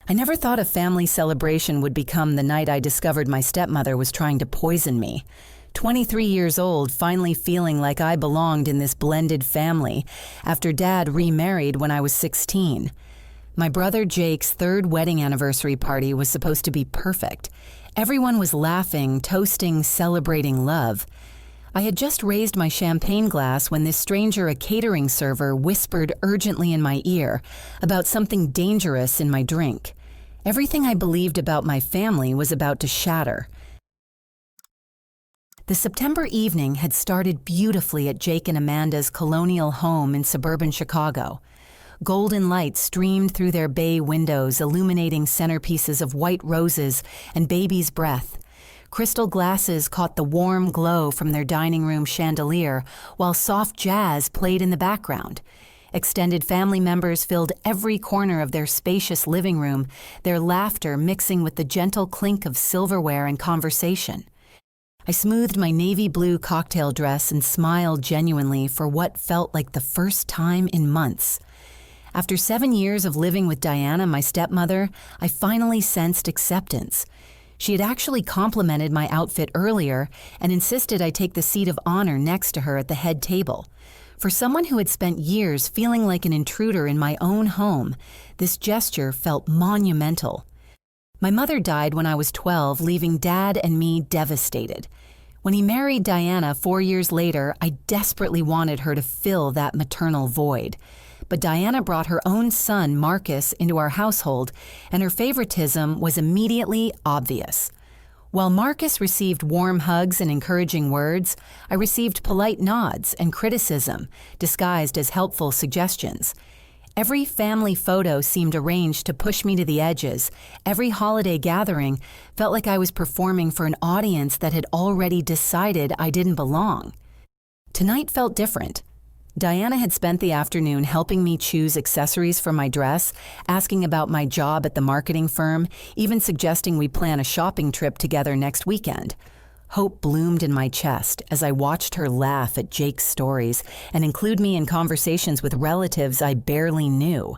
I never thought a family celebration would become the night I discovered my stepmother was trying to poison me. 23 years old, finally feeling like I belonged in this blended family after Dad remarried when I was 16. My brother Jake's third wedding anniversary party was supposed to be perfect. Everyone was laughing, toasting, celebrating love. I had just raised my champagne glass when this stranger, a catering server, whispered urgently in my ear about something dangerous in my drink. Everything I believed about my family was about to shatter. The September evening had started beautifully at Jake and Amanda's colonial home in suburban Chicago. Golden light streamed through their bay windows, illuminating centerpieces of white roses and baby's breath. Crystal glasses caught the warm glow from their dining room chandelier, while soft jazz played in the background. Extended family members filled every corner of their spacious living room, their laughter mixing with the gentle clink of silverware and conversation. I smoothed my navy blue cocktail dress and smiled genuinely for what felt like the first time in months. After 7 years of living with Diana, my stepmother, I finally sensed acceptance. She had actually complimented my outfit earlier and insisted I take the seat of honor next to her at the head table. For someone who had spent years feeling like an intruder in my own home, this gesture felt monumental. My mother died when I was 12, leaving Dad and me devastated. When he married Diana 4 years later, I desperately wanted her to fill that maternal void. But Diana brought her own son, Marcus, into our household, and her favoritism was immediately obvious. While Marcus received warm hugs and encouraging words, I received polite nods and criticism, disguised as helpful suggestions. Every family photo seemed arranged to push me to the edges. Every holiday gathering felt like I was performing for an audience that had already decided I didn't belong. Tonight felt different. Diana had spent the afternoon helping me choose accessories for my dress, asking about my job at the marketing firm, even suggesting we plan a shopping trip together next weekend. Hope bloomed in my chest as I watched her laugh at Jake's stories and include me in conversations with relatives I barely knew.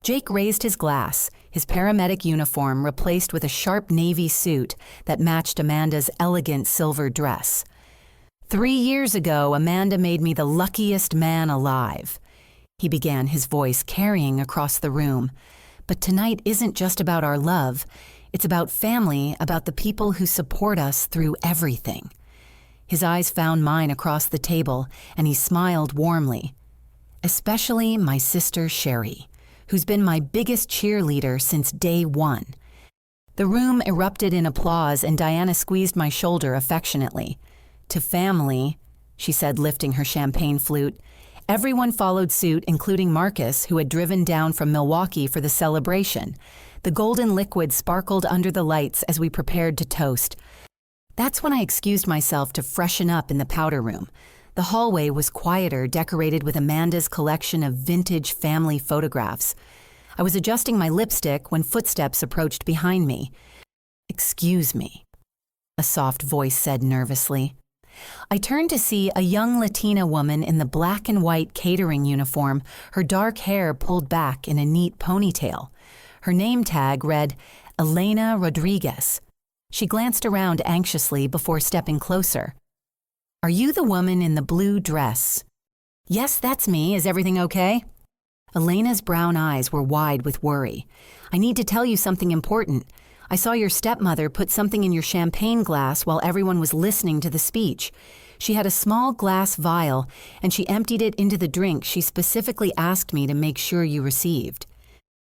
Jake raised his glass, his paramedic uniform replaced with a sharp navy suit that matched Amanda's elegant silver dress. 3 years ago, Amanda made me the luckiest man alive. He began, his voice carrying across the room. But tonight isn't just about our love. It's about family, about the people who support us through everything. His eyes found mine across the table, and he smiled warmly. Especially my sister Sherry, who's been my biggest cheerleader since day one. The room erupted in applause, and Diana squeezed my shoulder affectionately. To family, she said, lifting her champagne flute. Everyone followed suit, including Marcus, who had driven down from Milwaukee for the celebration. The golden liquid sparkled under the lights as we prepared to toast. That's when I excused myself to freshen up in the powder room. The hallway was quieter, decorated with Amanda's collection of vintage family photographs. I was adjusting my lipstick when footsteps approached behind me. "Excuse me," a soft voice said nervously. I turned to see a young Latina woman in the black and white catering uniform, her dark hair pulled back in a neat ponytail. Her name tag read Elena Rodriguez. She glanced around anxiously before stepping closer. "Are you the woman in the blue dress?" "Yes, that's me. Is everything okay?" Elena's brown eyes were wide with worry. "I need to tell you something important. I saw your stepmother put something in your champagne glass while everyone was listening to the speech. She had a small glass vial, and she emptied it into the drink she specifically asked me to make sure you received."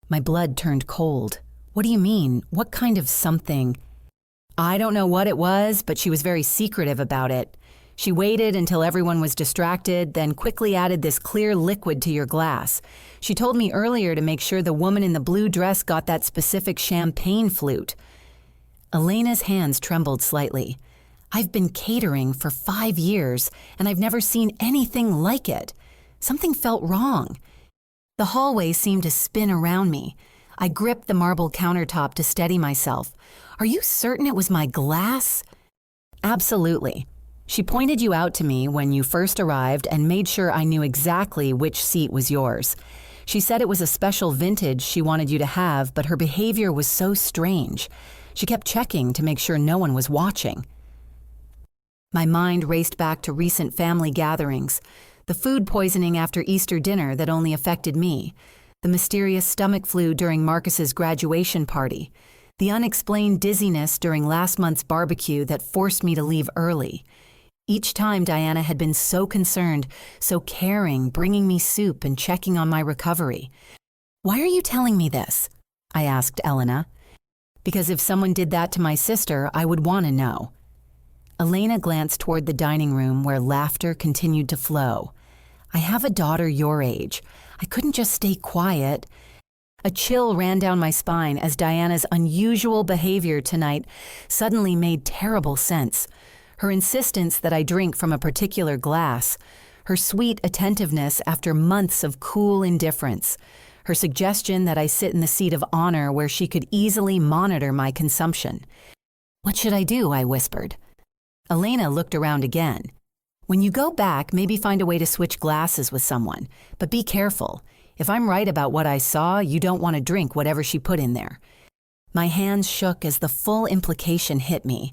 My blood turned cold. "What do you mean? What kind of something?" "I don't know what it was, but she was very secretive about it. She waited until everyone was distracted, then quickly added this clear liquid to your glass. She told me earlier to make sure the woman in the blue dress got that specific champagne flute." Elena's hands trembled slightly. "I've been catering for 5 years, and I've never seen anything like it. Something felt wrong." The hallway seemed to spin around me. I gripped the marble countertop to steady myself. "Are you certain it was my glass?" "Absolutely. She pointed you out to me when you first arrived and made sure I knew exactly which seat was yours. She said it was a special vintage she wanted you to have, but her behavior was so strange. She kept checking to make sure no one was watching. My mind raced back to recent family gatherings, the food poisoning after Easter dinner that only affected me, the mysterious stomach flu during Marcus's graduation party, the unexplained dizziness during last month's barbecue that forced me to leave early. Each time Diana had been so concerned, so caring, bringing me soup and checking on my recovery. "Why are you telling me this?" I asked Elena. "Because if someone did that to my sister, I would want to know." Elena glanced toward the dining room where laughter continued to flow. "I have a daughter your age. I couldn't just stay quiet." A chill ran down my spine as Diana's unusual behavior tonight suddenly made terrible sense. Her insistence that I drink from a particular glass, her sweet attentiveness after months of cool indifference, her suggestion that I sit in the seat of honor where she could easily monitor my consumption. "What should I do?" I whispered. Elena looked around again. "When you go back, maybe find a way to switch glasses with someone, but be careful. If I'm right about what I saw, you don't want to drink whatever she put in there." My hands shook as the full implication hit me.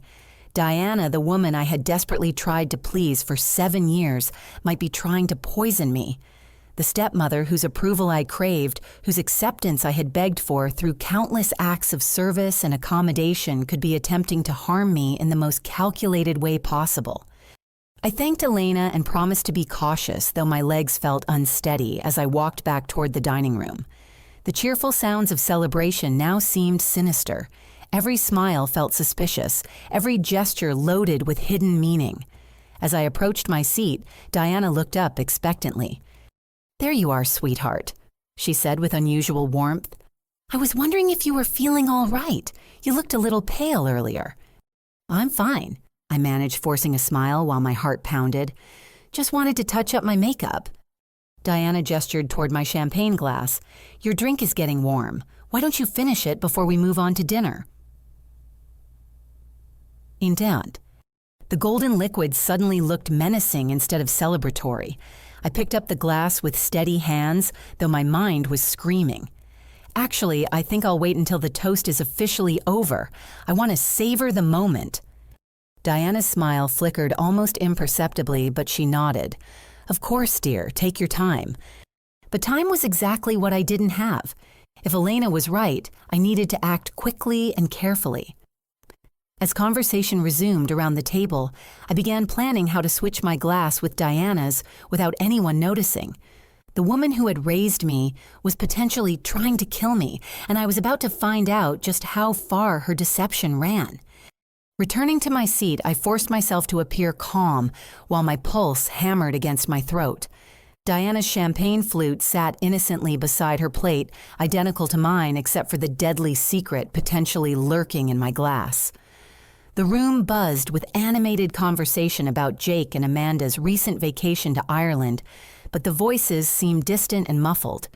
Diana, the woman I had desperately tried to please for 7 years, might be trying to poison me. The stepmother whose approval I craved, whose acceptance I had begged for through countless acts of service and accommodation, could be attempting to harm me in the most calculated way possible. I thanked Elena and promised to be cautious, though my legs felt unsteady as I walked back toward the dining room. The cheerful sounds of celebration now seemed sinister. Every smile felt suspicious, every gesture loaded with hidden meaning. As I approached my seat, Diana looked up expectantly. "There you are, sweetheart," she said with unusual warmth. "I was wondering if you were feeling all right. You looked a little pale earlier." "I'm fine," I managed, forcing a smile while my heart pounded. "Just wanted to touch up my makeup." Diana gestured toward my champagne glass. "Your drink is getting warm. Why don't you finish it before we move on to dinner?" Untold. The golden liquid suddenly looked menacing instead of celebratory. I picked up the glass with steady hands, though my mind was screaming. "Actually, I think I'll wait until the toast is officially over. I want to savor the moment." Diana's smile flickered almost imperceptibly, but she nodded. "Of course, dear, take your time." But time was exactly what I didn't have. If Elena was right, I needed to act quickly and carefully. As conversation resumed around the table, I began planning how to switch my glass with Diana's without anyone noticing. The woman who had raised me was potentially trying to kill me, and I was about to find out just how far her deception ran. Returning to my seat, I forced myself to appear calm while my pulse hammered against my throat. Diana's champagne flute sat innocently beside her plate, identical to mine except for the deadly secret potentially lurking in my glass. The room buzzed with animated conversation about Jake and Amanda's recent vacation to Ireland, but the voices seemed distant and muffled.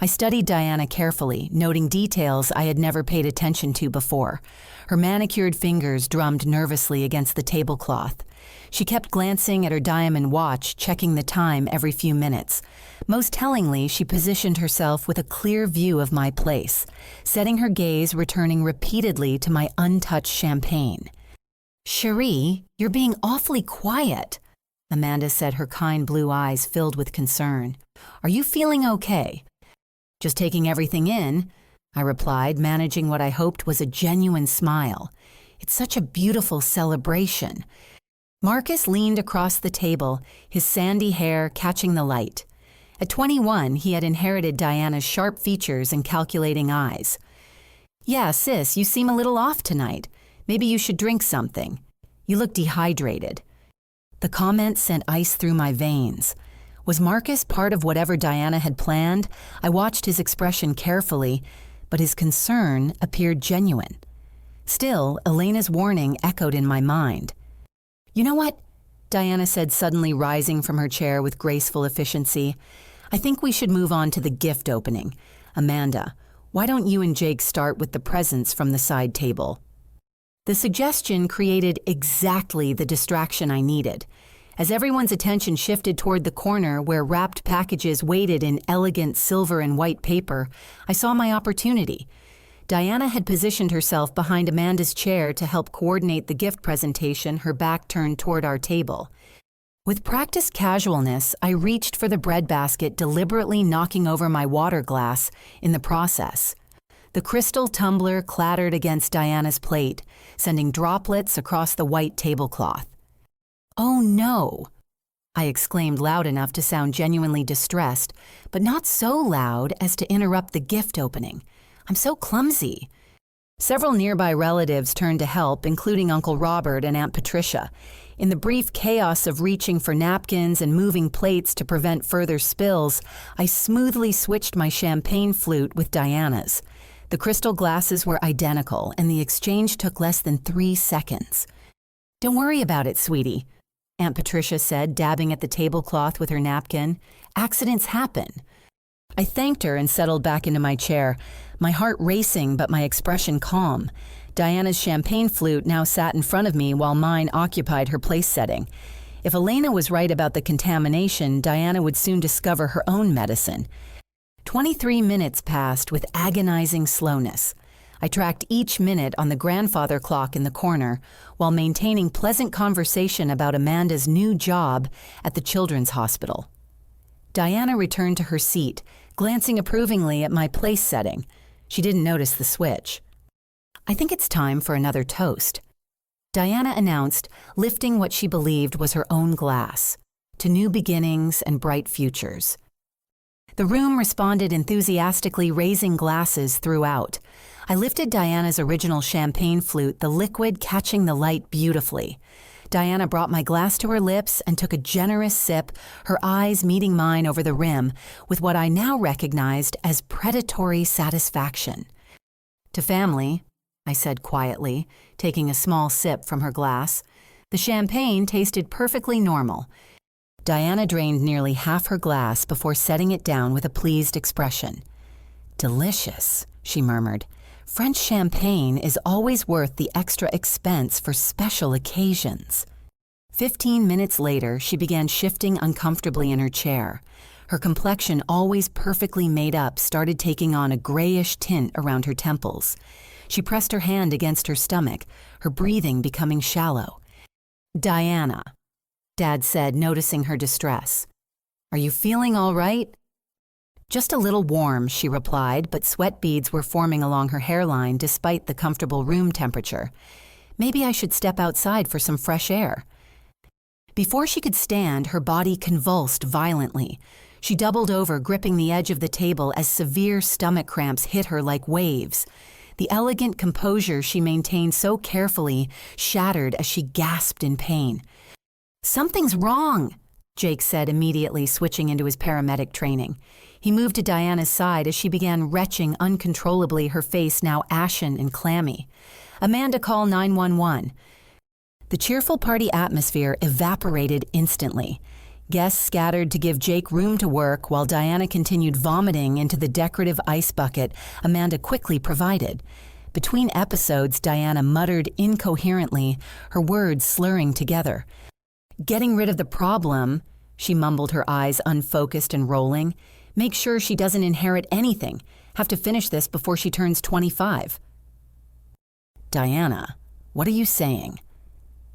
I studied Diana carefully, noting details I had never paid attention to before. Her manicured fingers drummed nervously against the tablecloth. She kept glancing at her diamond watch, checking the time every few minutes. Most tellingly, she positioned herself with a clear view of my place, setting her gaze returning repeatedly to my untouched champagne. "Cherie, you're being awfully quiet," Amanda said, her kind blue eyes filled with concern. "Are you feeling okay?" "Just taking everything in," I replied, managing what I hoped was a genuine smile. "It's such a beautiful celebration." Marcus leaned across the table, his sandy hair catching the light. At 21, he had inherited Diana's sharp features and calculating eyes. "Yeah, sis, you seem a little off tonight. Maybe you should drink something. You look dehydrated." The comment sent ice through my veins. Was Marcus part of whatever Diana had planned? I watched his expression carefully, but his concern appeared genuine. Still, Elena's warning echoed in my mind. "You know what?" Diana said, suddenly rising from her chair with graceful efficiency. "I think we should move on to the gift opening. Amanda, why don't you and Jake start with the presents from the side table?" The suggestion created exactly the distraction I needed. As everyone's attention shifted toward the corner where wrapped packages waited in elegant silver and white paper, I saw my opportunity. Diana had positioned herself behind Amanda's chair to help coordinate the gift presentation, her back turned toward our table. With practiced casualness, I reached for the bread basket, deliberately knocking over my water glass in the process. The crystal tumbler clattered against Diana's plate, sending droplets across the white tablecloth. "Oh no!" I exclaimed loud enough to sound genuinely distressed, but not so loud as to interrupt the gift opening. "I'm so clumsy." Several nearby relatives turned to help, including Uncle Robert and Aunt Patricia. In the brief chaos of reaching for napkins and moving plates to prevent further spills, I smoothly switched my champagne flute with Diana's. The crystal glasses were identical, and the exchange took less than 3 seconds. "Don't worry about it, sweetie," Aunt Patricia said, dabbing at the tablecloth with her napkin. "Accidents happen." I thanked her and settled back into my chair, my heart racing but my expression calm. Diana's champagne flute now sat in front of me while mine occupied her place setting. If Elena was right about the contamination, Diana would soon discover her own medicine. 23 minutes passed with agonizing slowness. I tracked each minute on the grandfather clock in the corner while maintaining pleasant conversation about Amanda's new job at the children's hospital. Diana returned to her seat, glancing approvingly at my place setting. She didn't notice the switch. "I think it's time for another toast," Diana announced, lifting what she believed was her own glass, "to new beginnings and bright futures." The room responded enthusiastically, raising glasses throughout. I lifted Diana's original champagne flute, the liquid catching the light beautifully. Diana brought my glass to her lips and took a generous sip, her eyes meeting mine over the rim with what I now recognized as predatory satisfaction. "To family," I said quietly, taking a small sip from her glass. The champagne tasted perfectly normal. Diana drained nearly half her glass before setting it down with a pleased expression. "Delicious," she murmured. "French champagne is always worth the extra expense for special occasions." 15 minutes later, she began shifting uncomfortably in her chair. Her complexion, always perfectly made up, started taking on a grayish tint around her temples. She pressed her hand against her stomach, her breathing becoming shallow. "Diana," Dad said, noticing her distress. "Are you feeling all right?" "Just a little warm," she replied, but sweat beads were forming along her hairline despite the comfortable room temperature. "Maybe I should step outside for some fresh air." Before she could stand, her body convulsed violently. She doubled over, gripping the edge of the table as severe stomach cramps hit her like waves. The elegant composure she maintained so carefully shattered as she gasped in pain. "Something's wrong," Jake said, immediately switching into his paramedic training. He moved to Diana's side as she began retching uncontrollably, her face now ashen and clammy. "Amanda, call 911. The cheerful party atmosphere evaporated instantly. Guests scattered to give Jake room to work while Diana continued vomiting into the decorative ice bucket Amanda quickly provided. Between episodes, Diana muttered incoherently, her words slurring together. "Getting rid of the problem," she mumbled, her eyes unfocused and rolling. "Make sure she doesn't inherit anything. Have to finish this before she turns 25. "Diana, what are you saying?"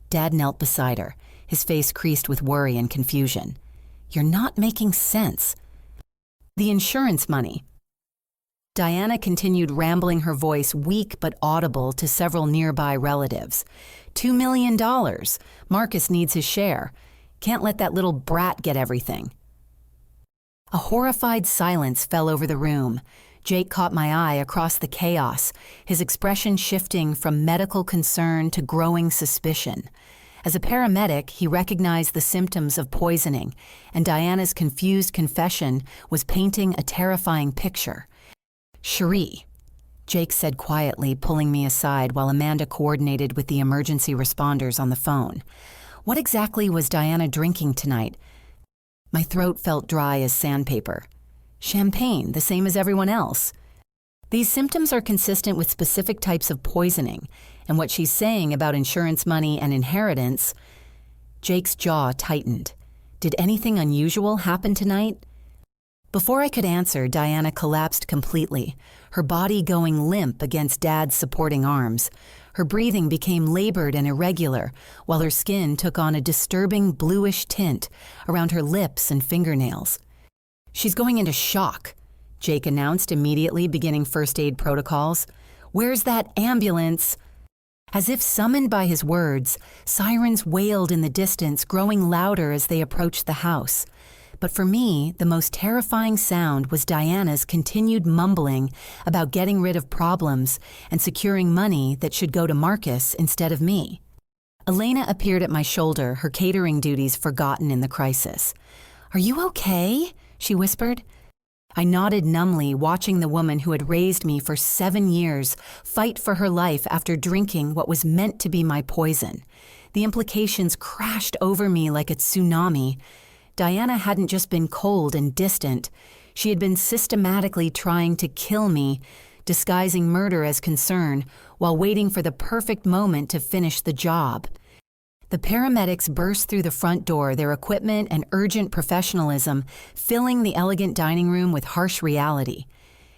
Dad knelt beside her, his face creased with worry and confusion. "You're not making sense." "The insurance money." Diana continued, rambling, her voice weak but audible to several nearby relatives. $2 million. Marcus needs his share. Can't let that little brat get everything." A horrified silence fell over the room. Jake caught my eye across the chaos, his expression shifting from medical concern to growing suspicion. As a paramedic, he recognized the symptoms of poisoning, and Diana's confused confession was painting a terrifying picture. "Cherie," Jake said quietly, pulling me aside while Amanda coordinated with the emergency responders on the phone. "What exactly was Diana drinking tonight?" My throat felt dry as sandpaper. "Champagne, the same as everyone else." "These symptoms are consistent with specific types of poisoning, and what she's saying about insurance money and inheritance." Jake's jaw tightened. Did anything unusual happen tonight? Before I could answer, Diana collapsed completely, her body going limp against Dad's supporting arms. Her breathing became labored and irregular, while her skin took on a disturbing bluish tint around her lips and fingernails. "She's going into shock," Jake announced immediately, beginning first aid protocols. "Where's that ambulance?" As if summoned by his words, sirens wailed in the distance, growing louder as they approached the house. But for me, the most terrifying sound was Diana's continued mumbling about getting rid of problems and securing money that should go to Marcus instead of me. Elena appeared at my shoulder, her catering duties forgotten in the crisis. "Are you okay?" she whispered. I nodded numbly, watching the woman who had raised me for 7 years fight for her life after drinking what was meant to be my poison. The implications crashed over me like a tsunami. Diana hadn't just been cold and distant. She had been systematically trying to kill me, disguising murder as concern, while waiting for the perfect moment to finish the job. The paramedics burst through the front door, their equipment and urgent professionalism filling the elegant dining room with harsh reality.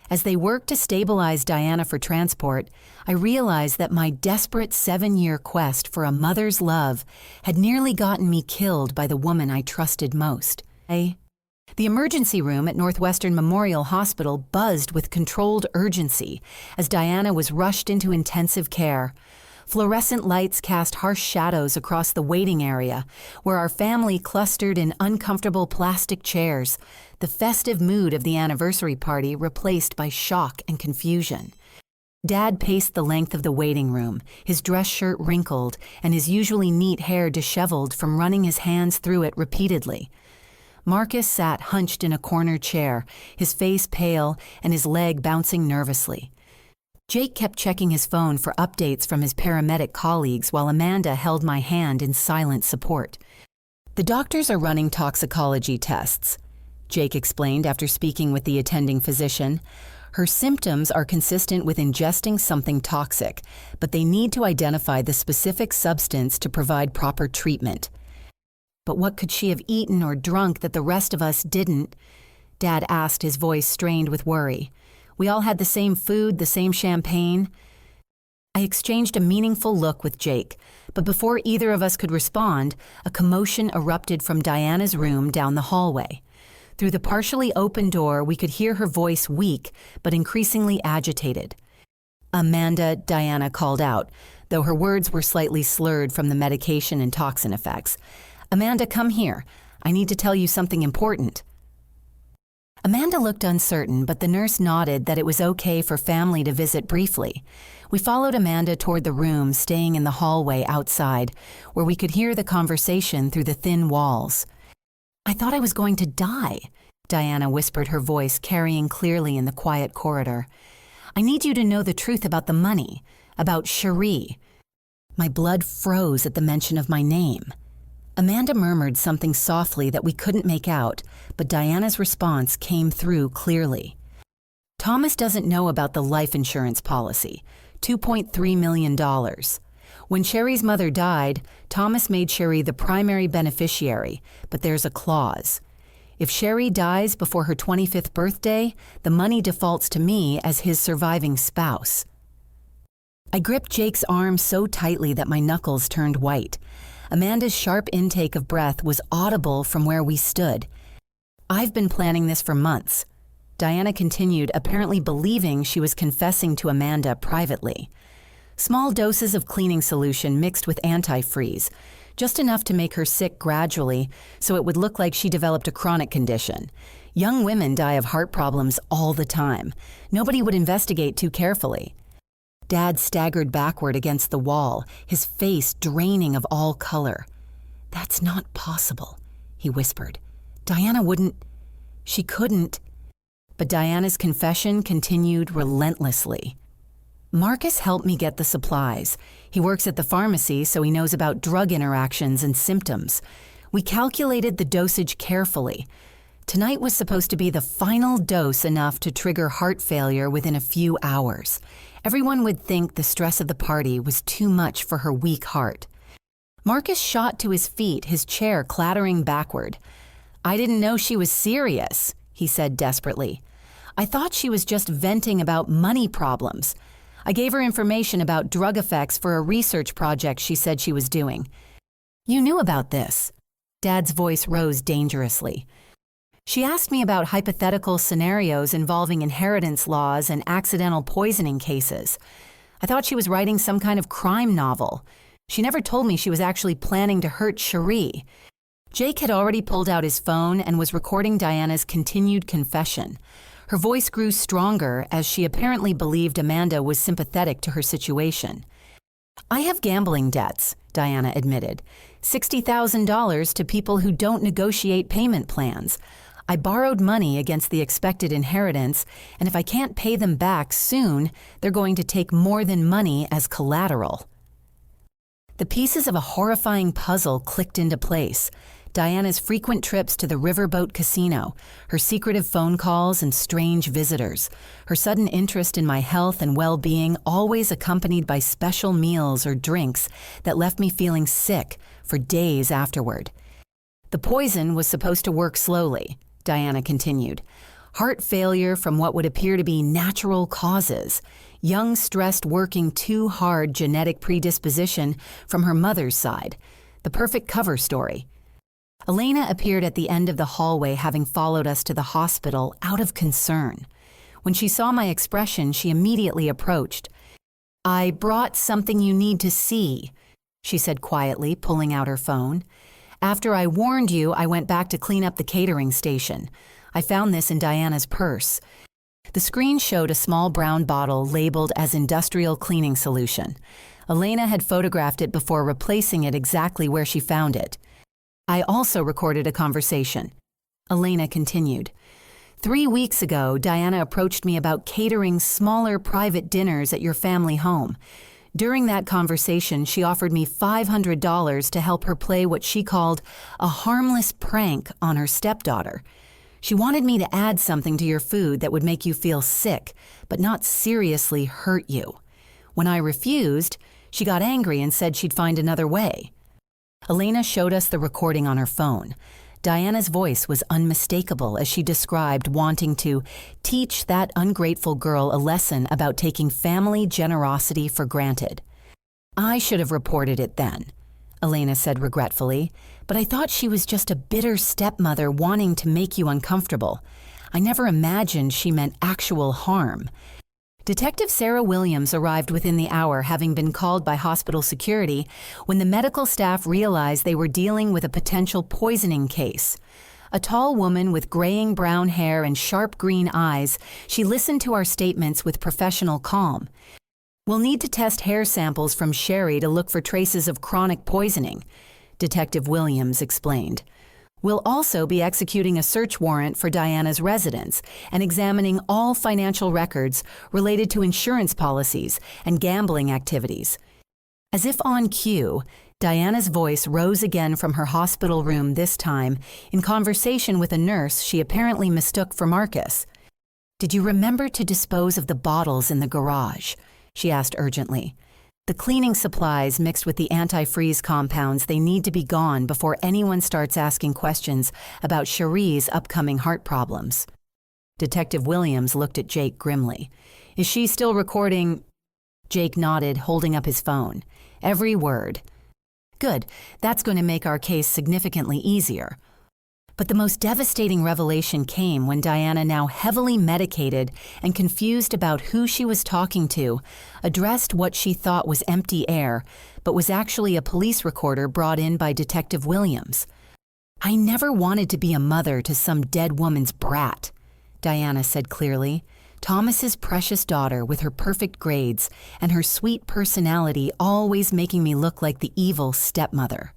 As they worked to stabilize Diana for transport, I realized that my desperate 7-year quest for a mother's love had nearly gotten me killed by the woman I trusted most. The emergency room at Northwestern Memorial Hospital buzzed with controlled urgency as Diana was rushed into intensive care. Fluorescent lights cast harsh shadows across the waiting area, where our family clustered in uncomfortable plastic chairs, the festive mood of the anniversary party replaced by shock and confusion. Dad paced the length of the waiting room, his dress shirt wrinkled and his usually neat hair disheveled from running his hands through it repeatedly. Marcus sat hunched in a corner chair, his face pale and his leg bouncing nervously. Jake kept checking his phone for updates from his paramedic colleagues while Amanda held my hand in silent support. "The doctors are running toxicology tests," Jake explained after speaking with the attending physician. "Her symptoms are consistent with ingesting something toxic, but they need to identify the specific substance to provide proper treatment." "But what could she have eaten or drunk that the rest of us didn't?" Dad asked, his voice strained with worry. "We all had the same food, the same champagne." I exchanged a meaningful look with Jake, but before either of us could respond, a commotion erupted from Diana's room down the hallway. Through the partially open door, we could hear her voice weak but increasingly agitated. "Amanda," Diana called out, though her words were slightly slurred from the medication and toxin effects. "Amanda, come here. I need to tell you something important." Amanda looked uncertain, but the nurse nodded that it was okay for family to visit briefly. We followed Amanda toward the room, staying in the hallway outside, where we could hear the conversation through the thin walls. "I thought I was going to die," Diana whispered, her voice carrying clearly in the quiet corridor. "I need you to know the truth about the money, about Cherie." My blood froze at the mention of my name. Amanda murmured something softly that we couldn't make out, but Diana's response came through clearly. "Thomas doesn't know about the life insurance policy, $2.3 million. When Cherie's mother died, Thomas made Cherie the primary beneficiary, but there's a clause. If Cherie dies before her 25th birthday, the money defaults to me as his surviving spouse." I gripped Jake's arm so tightly that my knuckles turned white. Amanda's sharp intake of breath was audible from where we stood. "I've been planning this for months," Diana continued, apparently believing she was confessing to Amanda privately. "Small doses of cleaning solution mixed with antifreeze, just enough to make her sick gradually so it would look like she developed a chronic condition. Young women die of heart problems all the time. Nobody would investigate too carefully." Dad staggered backward against the wall, his face draining of all color. "That's not possible," he whispered. "Diana wouldn't. She couldn't." But Diana's confession continued relentlessly. "Marcus helped me get the supplies. He works at the pharmacy, so he knows about drug interactions and symptoms. We calculated the dosage carefully. Tonight was supposed to be the final dose enough to trigger heart failure within a few hours. Everyone would think the stress of the party was too much for her weak heart. Marcus shot to his feet, his chair clattering backward. "I didn't know she was serious," he said desperately. "I thought she was just venting about money problems. I gave her information about drug effects for a research project she said she was doing." "You knew about this?" Dad's voice rose dangerously. "She asked me about hypothetical scenarios involving inheritance laws and accidental poisoning cases. I thought she was writing some kind of crime novel. She never told me she was actually planning to hurt Cherie." Jake had already pulled out his phone and was recording Diana's continued confession. Her voice grew stronger as she apparently believed Amanda was sympathetic to her situation. "I have gambling debts," Diana admitted. $60,000 to people who don't negotiate payment plans. I borrowed money against the expected inheritance, and if I can't pay them back soon, they're going to take more than money as collateral. The pieces of a horrifying puzzle clicked into place. Diana's frequent trips to the riverboat casino, her secretive phone calls and strange visitors, her sudden interest in my health and well-being, always accompanied by special meals or drinks that left me feeling sick for days afterward. "The poison was supposed to work slowly," Diana continued. "Heart failure from what would appear to be natural causes. Young, stressed, working too hard genetic predisposition from her mother's side. The perfect cover story." Elena appeared at the end of the hallway, having followed us to the hospital out of concern. When she saw my expression, she immediately approached. "I brought something you need to see," she said quietly, pulling out her phone. "After I warned you, I went back to clean up the catering station. I found this in Diana's purse." The screen showed a small brown bottle labeled as industrial cleaning solution. Elena had photographed it before replacing it exactly where she found it. "I also recorded a conversation." Elena continued. 3 weeks ago, Diana approached me about catering smaller private dinners at your family home. During that conversation, she offered me $500 to help her play what she called a harmless prank on her stepdaughter. She wanted me to add something to your food that would make you feel sick, but not seriously hurt you. When I refused, she got angry and said she'd find another way. Elena showed us the recording on her phone. Diana's voice was unmistakable as she described wanting to teach that ungrateful girl a lesson about taking family generosity for granted. "I should have reported it then," Elena said regretfully, "but I thought she was just a bitter stepmother wanting to make you uncomfortable. I never imagined she meant actual harm." Detective Sarah Williams arrived within the hour, having been called by hospital security when the medical staff realized they were dealing with a potential poisoning case. A tall woman with graying brown hair and sharp green eyes, she listened to our statements with professional calm. "We'll need to test hair samples from Sherry to look for traces of chronic poisoning," Detective Williams explained. "We'll also be executing a search warrant for Diana's residence and examining all financial records related to insurance policies and gambling activities." As if on cue, Diana's voice rose again from her hospital room, this time in conversation with a nurse she apparently mistook for Marcus. "Did you remember to dispose of the bottles in the garage?" she asked urgently. "The cleaning supplies mixed with the antifreeze compounds, they need to be gone before anyone starts asking questions about Cherie's upcoming heart problems." Detective Williams looked at Jake grimly. "Is she still recording?" Jake nodded, holding up his phone. "Every word." "Good. That's going to make our case significantly easier." But the most devastating revelation came when Diana, now heavily medicated and confused about who she was talking to, addressed what she thought was empty air, but was actually a police recorder brought in by Detective Williams. "I never wanted to be a mother to some dead woman's brat," Diana said clearly. "Thomas's precious daughter with her perfect grades and her sweet personality always making me look like the evil stepmother.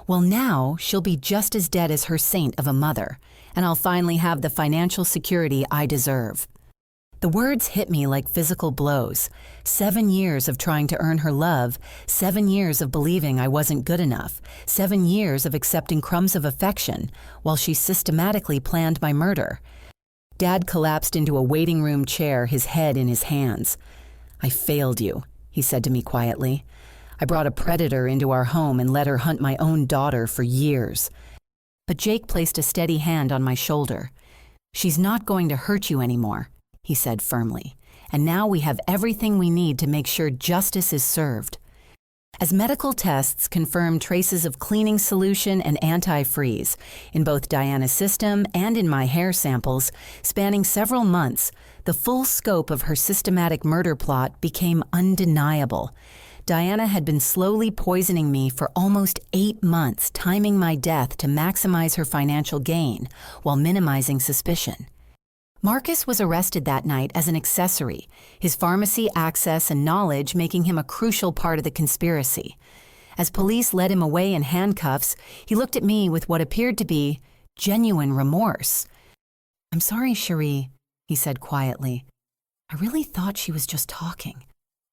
Well, now she'll be just as dead as her saint of a mother, and I'll finally have the financial security I deserve." The words hit me like physical blows. 7 years of trying to earn her love, 7 years of believing I wasn't good enough, 7 years of accepting crumbs of affection, while she systematically planned my murder. Dad collapsed into a waiting room chair, his head in his hands. "I failed you," he said to me quietly. I brought a predator into our home and let her hunt my own daughter for years. But Jake placed a steady hand on my shoulder. "She's not going to hurt you anymore," he said firmly. "And now we have everything we need to make sure justice is served." As medical tests confirmed traces of cleaning solution and antifreeze in both Diana's system and in my hair samples, spanning several months, the full scope of her systematic murder plot became undeniable. Diana had been slowly poisoning me for almost 8 months, timing my death to maximize her financial gain while minimizing suspicion. Marcus was arrested that night as an accessory, his pharmacy access and knowledge making him a crucial part of the conspiracy. As police led him away in handcuffs, he looked at me with what appeared to be genuine remorse. "I'm sorry, Cherie," he said quietly. "I really thought she was just talking.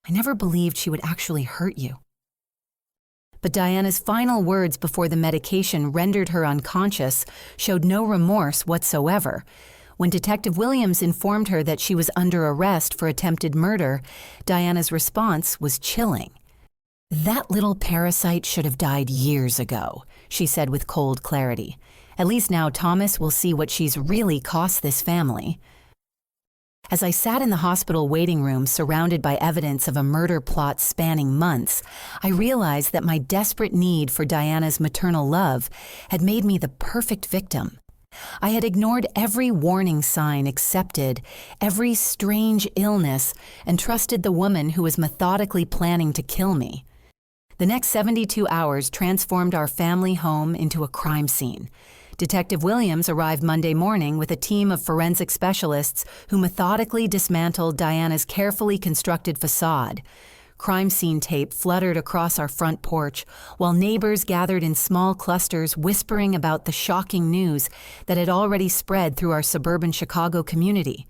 I never believed she would actually hurt you." But Diana's final words before the medication rendered her unconscious showed no remorse whatsoever. When Detective Williams informed her that she was under arrest for attempted murder, Diana's response was chilling. "That little parasite should have died years ago," she said with cold clarity. "At least now Thomas will see what she's really cost this family." As I sat in the hospital waiting room surrounded by evidence of a murder plot spanning months, I realized that my desperate need for Diana's maternal love had made me the perfect victim. I had ignored every warning sign, accepted every strange illness, and trusted the woman who was methodically planning to kill me. The next 72 hours transformed our family home into a crime scene. Detective Williams arrived Monday morning with a team of forensic specialists who methodically dismantled Diana's carefully constructed facade. Crime scene tape fluttered across our front porch, while neighbors gathered in small clusters whispering about the shocking news that had already spread through our suburban Chicago community.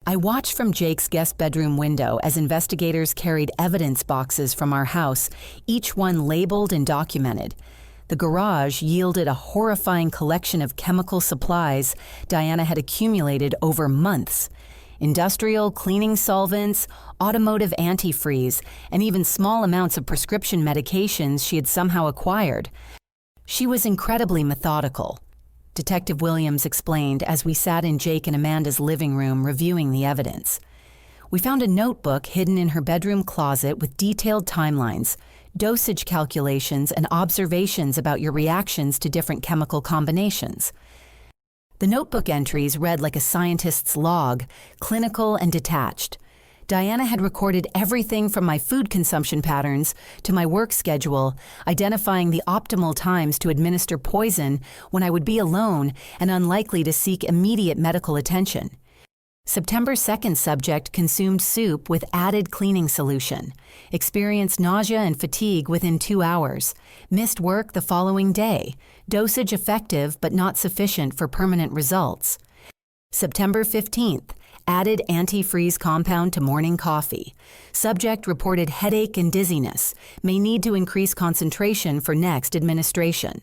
I watched from Jake's guest bedroom window as investigators carried evidence boxes from our house, each one labeled and documented. The garage yielded a horrifying collection of chemical supplies Diana had accumulated over months. Industrial cleaning solvents, automotive antifreeze, and even small amounts of prescription medications she had somehow acquired. She was incredibly methodical, Detective Williams explained as we sat in Jake and Amanda's living room reviewing the evidence. We found a notebook hidden in her bedroom closet with detailed timelines, dosage calculations, and observations about your reactions to different chemical combinations. The notebook entries read like a scientist's log, clinical and detached. Diana had recorded everything from my food consumption patterns to my work schedule, identifying the optimal times to administer poison when I would be alone and unlikely to seek immediate medical attention. September 2nd subject consumed soup with added cleaning solution, experienced nausea and fatigue within 2 hours, missed work the following day, dosage effective but not sufficient for permanent results. September 15th, added antifreeze compound to morning coffee. Subject reported headache and dizziness, may need to increase concentration for next administration.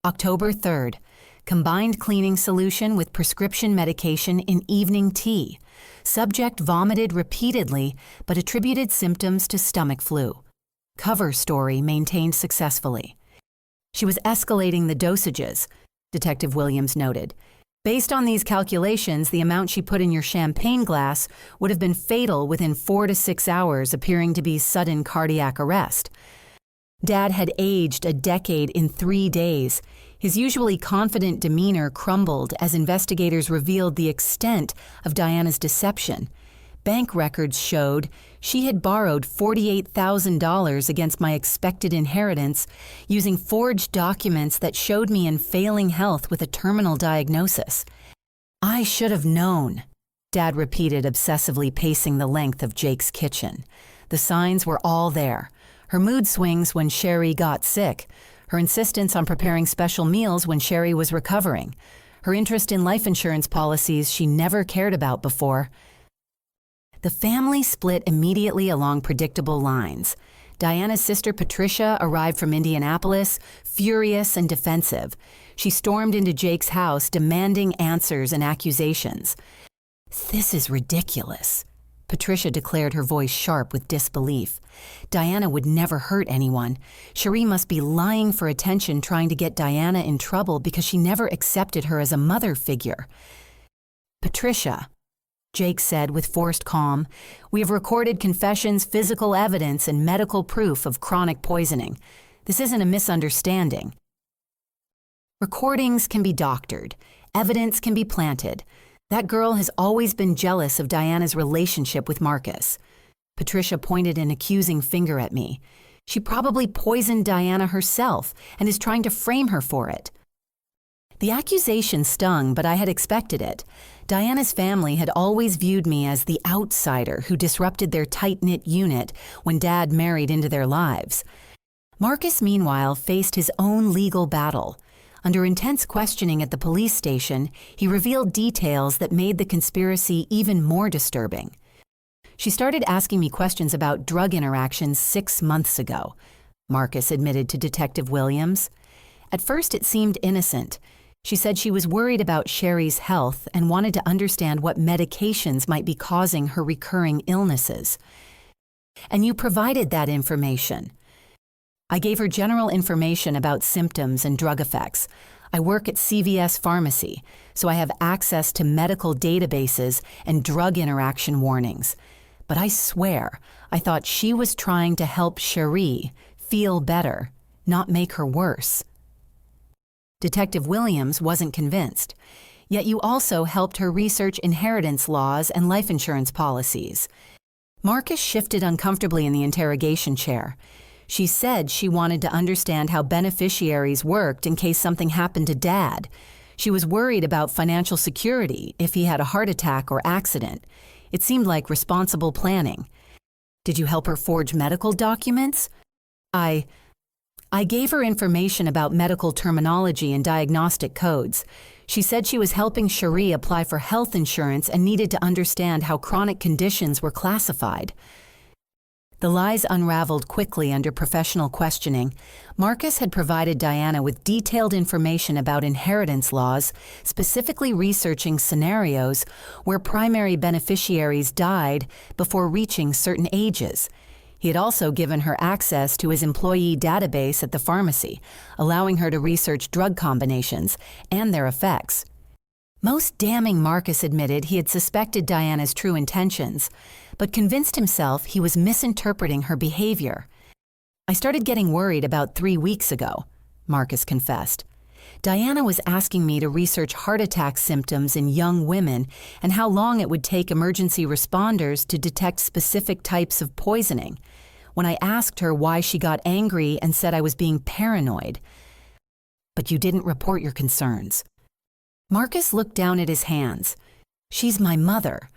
October 3rd, combined cleaning solution with prescription medication in evening tea. Subject vomited repeatedly but attributed symptoms to stomach flu. Cover story maintained successfully. She was escalating the dosages, Detective Williams noted. Based on these calculations, the amount she put in your champagne glass would have been fatal within 4 to 6 hours, appearing to be sudden cardiac arrest. Dad had aged a decade in 3 days. His usually confident demeanor crumbled as investigators revealed the extent of Diana's deception. Bank records showed she had borrowed $48,000 against my expected inheritance using forged documents that showed me in failing health with a terminal diagnosis. "I should have known," Dad repeated, obsessively pacing the length of Jake's kitchen. The signs were all there. Her mood swings when Sherry got sick, her insistence on preparing special meals when Sherry was recovering, her interest in life insurance policies she never cared about before. The family split immediately along predictable lines. Diana's sister Patricia arrived from Indianapolis, furious and defensive. She stormed into Jake's house, demanding answers and accusations. "This is ridiculous," Patricia declared, her voice sharp with disbelief. Diana would never hurt anyone. Cherie must be lying for attention, trying to get Diana in trouble because she never accepted her as a mother figure. Patricia, Jake said with forced calm, we have recorded confessions, physical evidence, and medical proof of chronic poisoning. This isn't a misunderstanding. Recordings can be doctored. Evidence can be planted. That girl has always been jealous of Diana's relationship with Marcus. Patricia pointed an accusing finger at me. She probably poisoned Diana herself and is trying to frame her for it. The accusation stung, but I had expected it. Diana's family had always viewed me as the outsider who disrupted their tight-knit unit when Dad married into their lives. Marcus, meanwhile, faced his own legal battle. Under intense questioning at the police station, he revealed details that made the conspiracy even more disturbing. She started asking me questions about drug interactions 6 months ago, Marcus admitted to Detective Williams. At first, it seemed innocent. She said she was worried about Sherry's health and wanted to understand what medications might be causing her recurring illnesses. And you provided that information. I gave her general information about symptoms and drug effects. I work at CVS Pharmacy, so I have access to medical databases and drug interaction warnings. But I swear, I thought she was trying to help Cherie feel better, not make her worse. Detective Williams wasn't convinced. Yet you also helped her research inheritance laws and life insurance policies. Marcus shifted uncomfortably in the interrogation chair. She said she wanted to understand how beneficiaries worked in case something happened to Dad. She was worried about financial security if he had a heart attack or accident. It seemed like responsible planning. Did you help her forge medical documents? I gave her information about medical terminology and diagnostic codes. She said she was helping Cherie apply for health insurance and needed to understand how chronic conditions were classified. The lies unraveled quickly under professional questioning. Marcus had provided Diana with detailed information about inheritance laws, specifically researching scenarios where primary beneficiaries died before reaching certain ages. He had also given her access to his employee database at the pharmacy, allowing her to research drug combinations and their effects. Most damning, Marcus admitted he had suspected Diana's true intentions, but convinced himself he was misinterpreting her behavior. I started getting worried about 3 weeks ago, Marcus confessed. Diana was asking me to research heart attack symptoms in young women and how long it would take emergency responders to detect specific types of poisoning. When I asked her why, she got angry and said I was being paranoid. But you didn't report your concerns. Marcus looked down at his hands. She's my mother.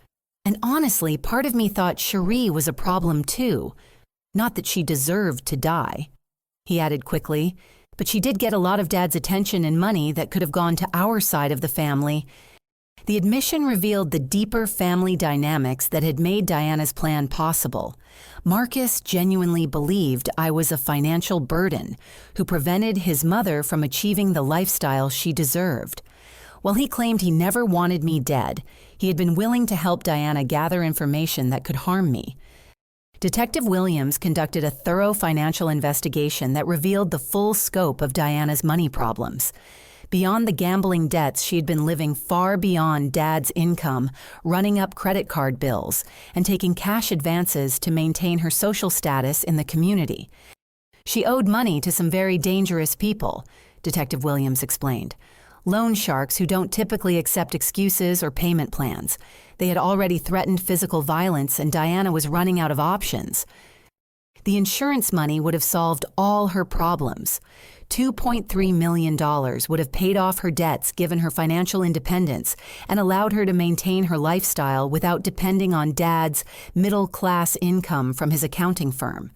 And honestly, part of me thought Cherie was a problem too. Not that she deserved to die. He added quickly, but she did get a lot of Dad's attention and money that could have gone to our side of the family. The admission revealed the deeper family dynamics that had made Diana's plan possible. Marcus genuinely believed I was a financial burden who prevented his mother from achieving the lifestyle she deserved. While he claimed he never wanted me dead, he had been willing to help Diana gather information that could harm me. Detective Williams conducted a thorough financial investigation that revealed the full scope of Diana's money problems. Beyond the gambling debts, she had been living far beyond Dad's income, running up credit card bills, and taking cash advances to maintain her social status in the community. She owed money to some very dangerous people, Detective Williams explained. Loan sharks who don't typically accept excuses or payment plans. They had already threatened physical violence, and Diana was running out of options. The insurance money would have solved all her problems. $2.3 million would have paid off her debts, given her financial independence, and allowed her to maintain her lifestyle without depending on Dad's middle-class income from his accounting firm.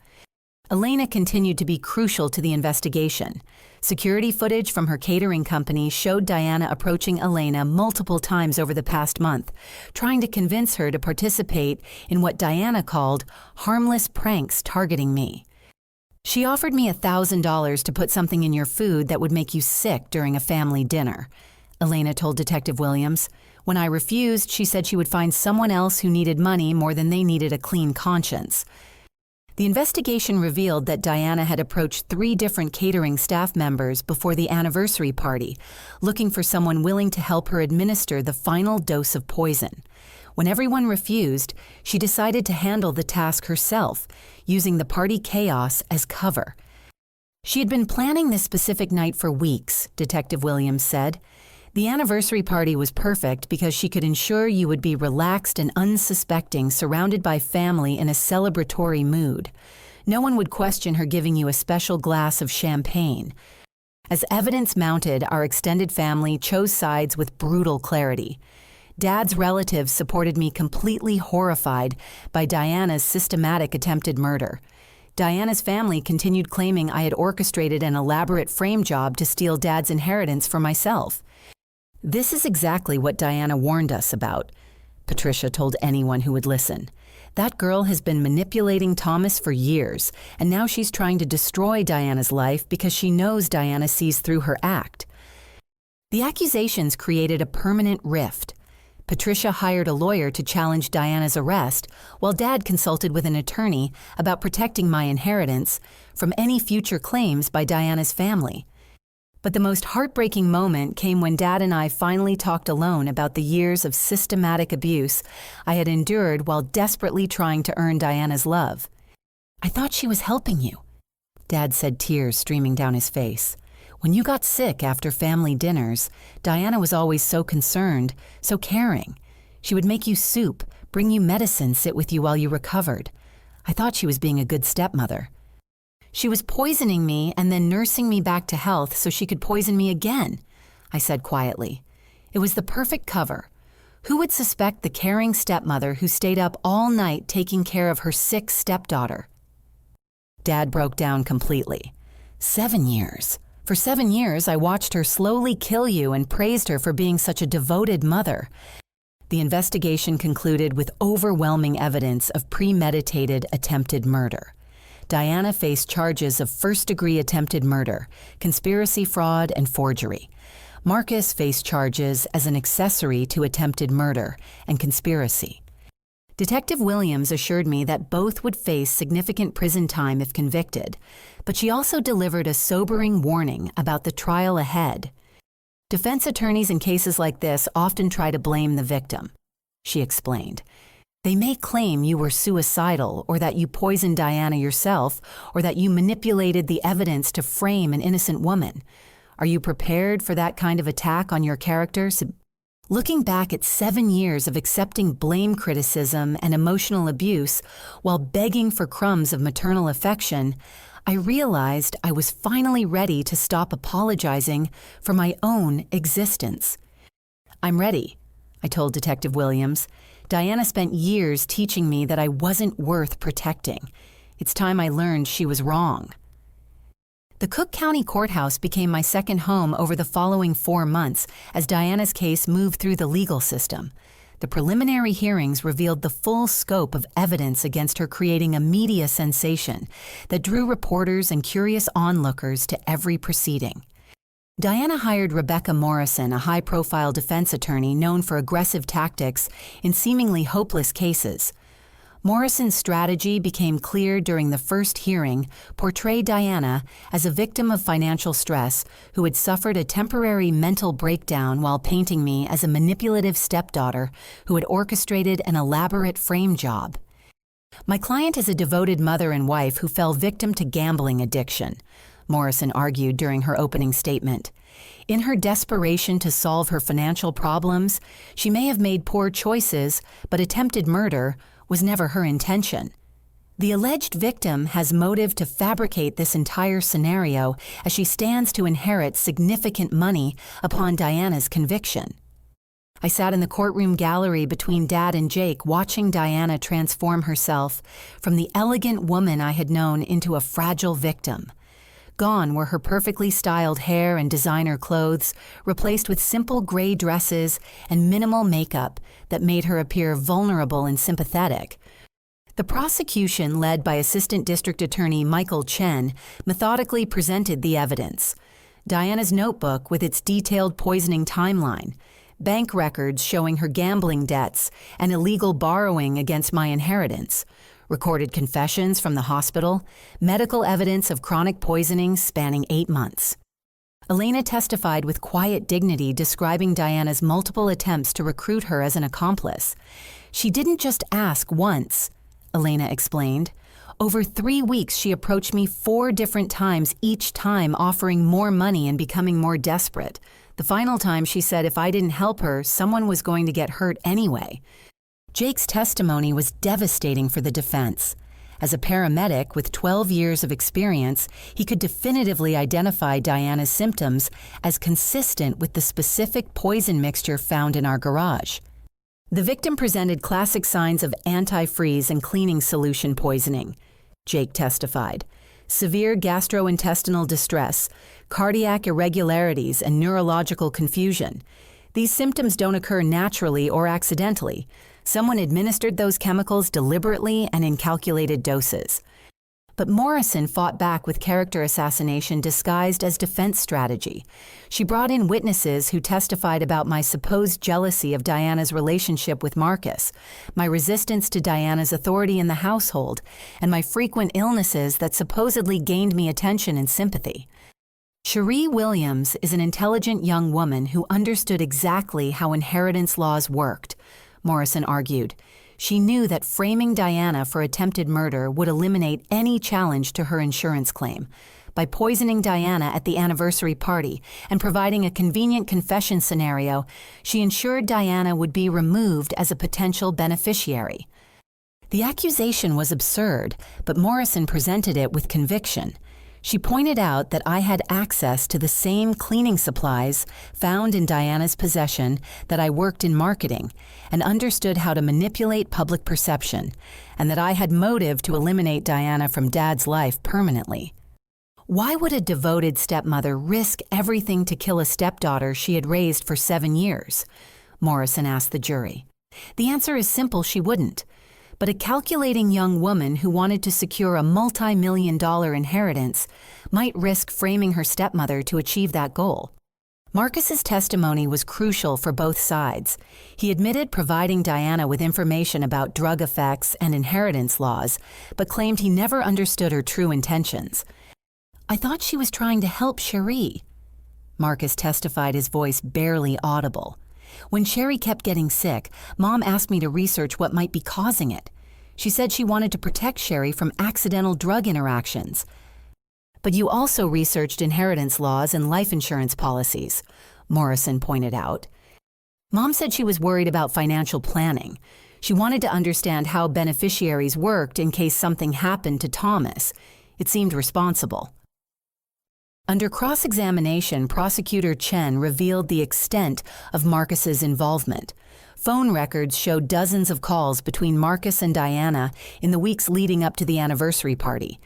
Elena continued to be crucial to the investigation. Security footage from her catering company showed Diana approaching Elena multiple times over the past month, trying to convince her to participate in what Diana called harmless pranks targeting me. She offered me $1,000 to put something in your food that would make you sick during a family dinner, Elena told Detective Williams. When I refused, she said she would find someone else who needed money more than they needed a clean conscience. The investigation revealed that Diana had approached 3 different catering staff members before the anniversary party, looking for someone willing to help her administer the final dose of poison. When everyone refused, she decided to handle the task herself, using the party chaos as cover. She had been planning this specific night for weeks, Detective Williams said. The anniversary party was perfect because she could ensure you would be relaxed and unsuspecting, surrounded by family in a celebratory mood. No one would question her giving you a special glass of champagne. As evidence mounted, our extended family chose sides with brutal clarity. Dad's relatives supported me, completely horrified by Diana's systematic attempted murder. Diana's family continued claiming I had orchestrated an elaborate frame job to steal Dad's inheritance for myself. This is exactly what Diana warned us about, Patricia told anyone who would listen. That girl has been manipulating Thomas for years, and now she's trying to destroy Diana's life because she knows Diana sees through her act. The accusations created a permanent rift. Patricia hired a lawyer to challenge Diana's arrest, while Dad consulted with an attorney about protecting my inheritance from any future claims by Diana's family. But the most heartbreaking moment came when Dad and I finally talked alone about the years of systematic abuse I had endured while desperately trying to earn Diana's love. "I thought she was helping you," Dad said, tears streaming down his face. "When you got sick after family dinners, Diana was always so concerned, so caring. She would make you soup, bring you medicine, sit with you while you recovered. I thought she was being a good stepmother. She was poisoning me and then nursing me back to health so she could poison me again," I said quietly. "It was the perfect cover. Who would suspect the caring stepmother who stayed up all night taking care of her sick stepdaughter?" Dad broke down completely. 7 years. For 7 years, I watched her slowly kill you and praised her for being such a devoted mother. The investigation concluded with overwhelming evidence of premeditated attempted murder. Diana faced charges of first-degree attempted murder, conspiracy, fraud, and forgery. Marcus faced charges as an accessory to attempted murder and conspiracy. Detective Williams assured me that both would face significant prison time if convicted, but she also delivered a sobering warning about the trial ahead. "Defense attorneys in cases like this often try to blame the victim," she explained. "They may claim you were suicidal, or that you poisoned Diana yourself, or that you manipulated the evidence to frame an innocent woman. Are you prepared for that kind of attack on your character?" Looking back at 7 years of accepting blame, criticism, and emotional abuse while begging for crumbs of maternal affection, I realized I was finally ready to stop apologizing for my own existence. "I'm ready," I told Detective Williams. "Diana spent years teaching me that I wasn't worth protecting. It's time I learned she was wrong." The Cook County Courthouse became my second home over the following 4 months as Diana's case moved through the legal system. The preliminary hearings revealed the full scope of evidence against her, creating a media sensation that drew reporters and curious onlookers to every proceeding. Diana hired Rebecca Morrison, a high-profile defense attorney known for aggressive tactics in seemingly hopeless cases. Morrison's strategy became clear during the first hearing, portrayed Diana as a victim of financial stress who had suffered a temporary mental breakdown, while painting me as a manipulative stepdaughter who had orchestrated an elaborate frame job. "My client is a devoted mother and wife who fell victim to gambling addiction," Morrison argued during her opening statement. "In her desperation to solve her financial problems, she may have made poor choices, but attempted murder was never her intention. The alleged victim has motive to fabricate this entire scenario as she stands to inherit significant money upon Diana's conviction." I sat in the courtroom gallery between Dad and Jake, watching Diana transform herself from the elegant woman I had known into a fragile victim. Gone were her perfectly styled hair and designer clothes, replaced with simple gray dresses and minimal makeup that made her appear vulnerable and sympathetic. The prosecution, led by Assistant District Attorney Michael Chen, methodically presented the evidence. Diana's notebook with its detailed poisoning timeline, bank records showing her gambling debts and illegal borrowing against my inheritance, recorded confessions from the hospital, medical evidence of chronic poisoning spanning 8 months. Elena testified with quiet dignity, describing Diana's multiple attempts to recruit her as an accomplice. She didn't just ask once, Elena explained. Over 3 weeks, she approached me 4 different times, each time offering more money and becoming more desperate. The final time, she said if I didn't help her, someone was going to get hurt anyway. Jake's testimony was devastating for the defense. As a paramedic with 12 years of experience, he could definitively identify Diana's symptoms as consistent with the specific poison mixture found in our garage. The victim presented classic signs of antifreeze and cleaning solution poisoning, Jake testified. Severe gastrointestinal distress, cardiac irregularities, and neurological confusion. These symptoms don't occur naturally or accidentally. Someone administered those chemicals deliberately and in calculated doses. But Morrison fought back with character assassination disguised as defense strategy. She brought in witnesses who testified about my supposed jealousy of Diana's relationship with Marcus, my resistance to Diana's authority in the household, and my frequent illnesses that supposedly gained me attention and sympathy. Cherie Williams is an intelligent young woman who understood exactly how inheritance laws worked, Morrison argued. She knew that framing Diana for attempted murder would eliminate any challenge to her insurance claim. By poisoning Diana at the anniversary party and providing a convenient confession scenario, she ensured Diana would be removed as a potential beneficiary. The accusation was absurd, but Morrison presented it with conviction. She pointed out that I had access to the same cleaning supplies found in Diana's possession, that I worked in marketing and understood how to manipulate public perception, and that I had motive to eliminate Diana from Dad's life permanently. Why would a devoted stepmother risk everything to kill a stepdaughter she had raised for 7 years? Morrison asked the jury. The answer is simple: she wouldn't. But a calculating young woman who wanted to secure a multi-million-dollar inheritance might risk framing her stepmother to achieve that goal. Marcus's testimony was crucial for both sides. He admitted providing Diana with information about drug effects and inheritance laws, but claimed he never understood her true intentions. I thought she was trying to help Cherie, Marcus testified, his voice barely audible. When Cherie kept getting sick, Mom asked me to research what might be causing it. She said she wanted to protect Cherie from accidental drug interactions. But you also researched inheritance laws and life insurance policies, Morrison pointed out. Mom said she was worried about financial planning. She wanted to understand how beneficiaries worked in case something happened to Thomas. It seemed responsible. Under cross-examination, Prosecutor Chen revealed the extent of Marcus's involvement. Phone records showed dozens of calls between Marcus and Diana in the weeks leading up to the anniversary party.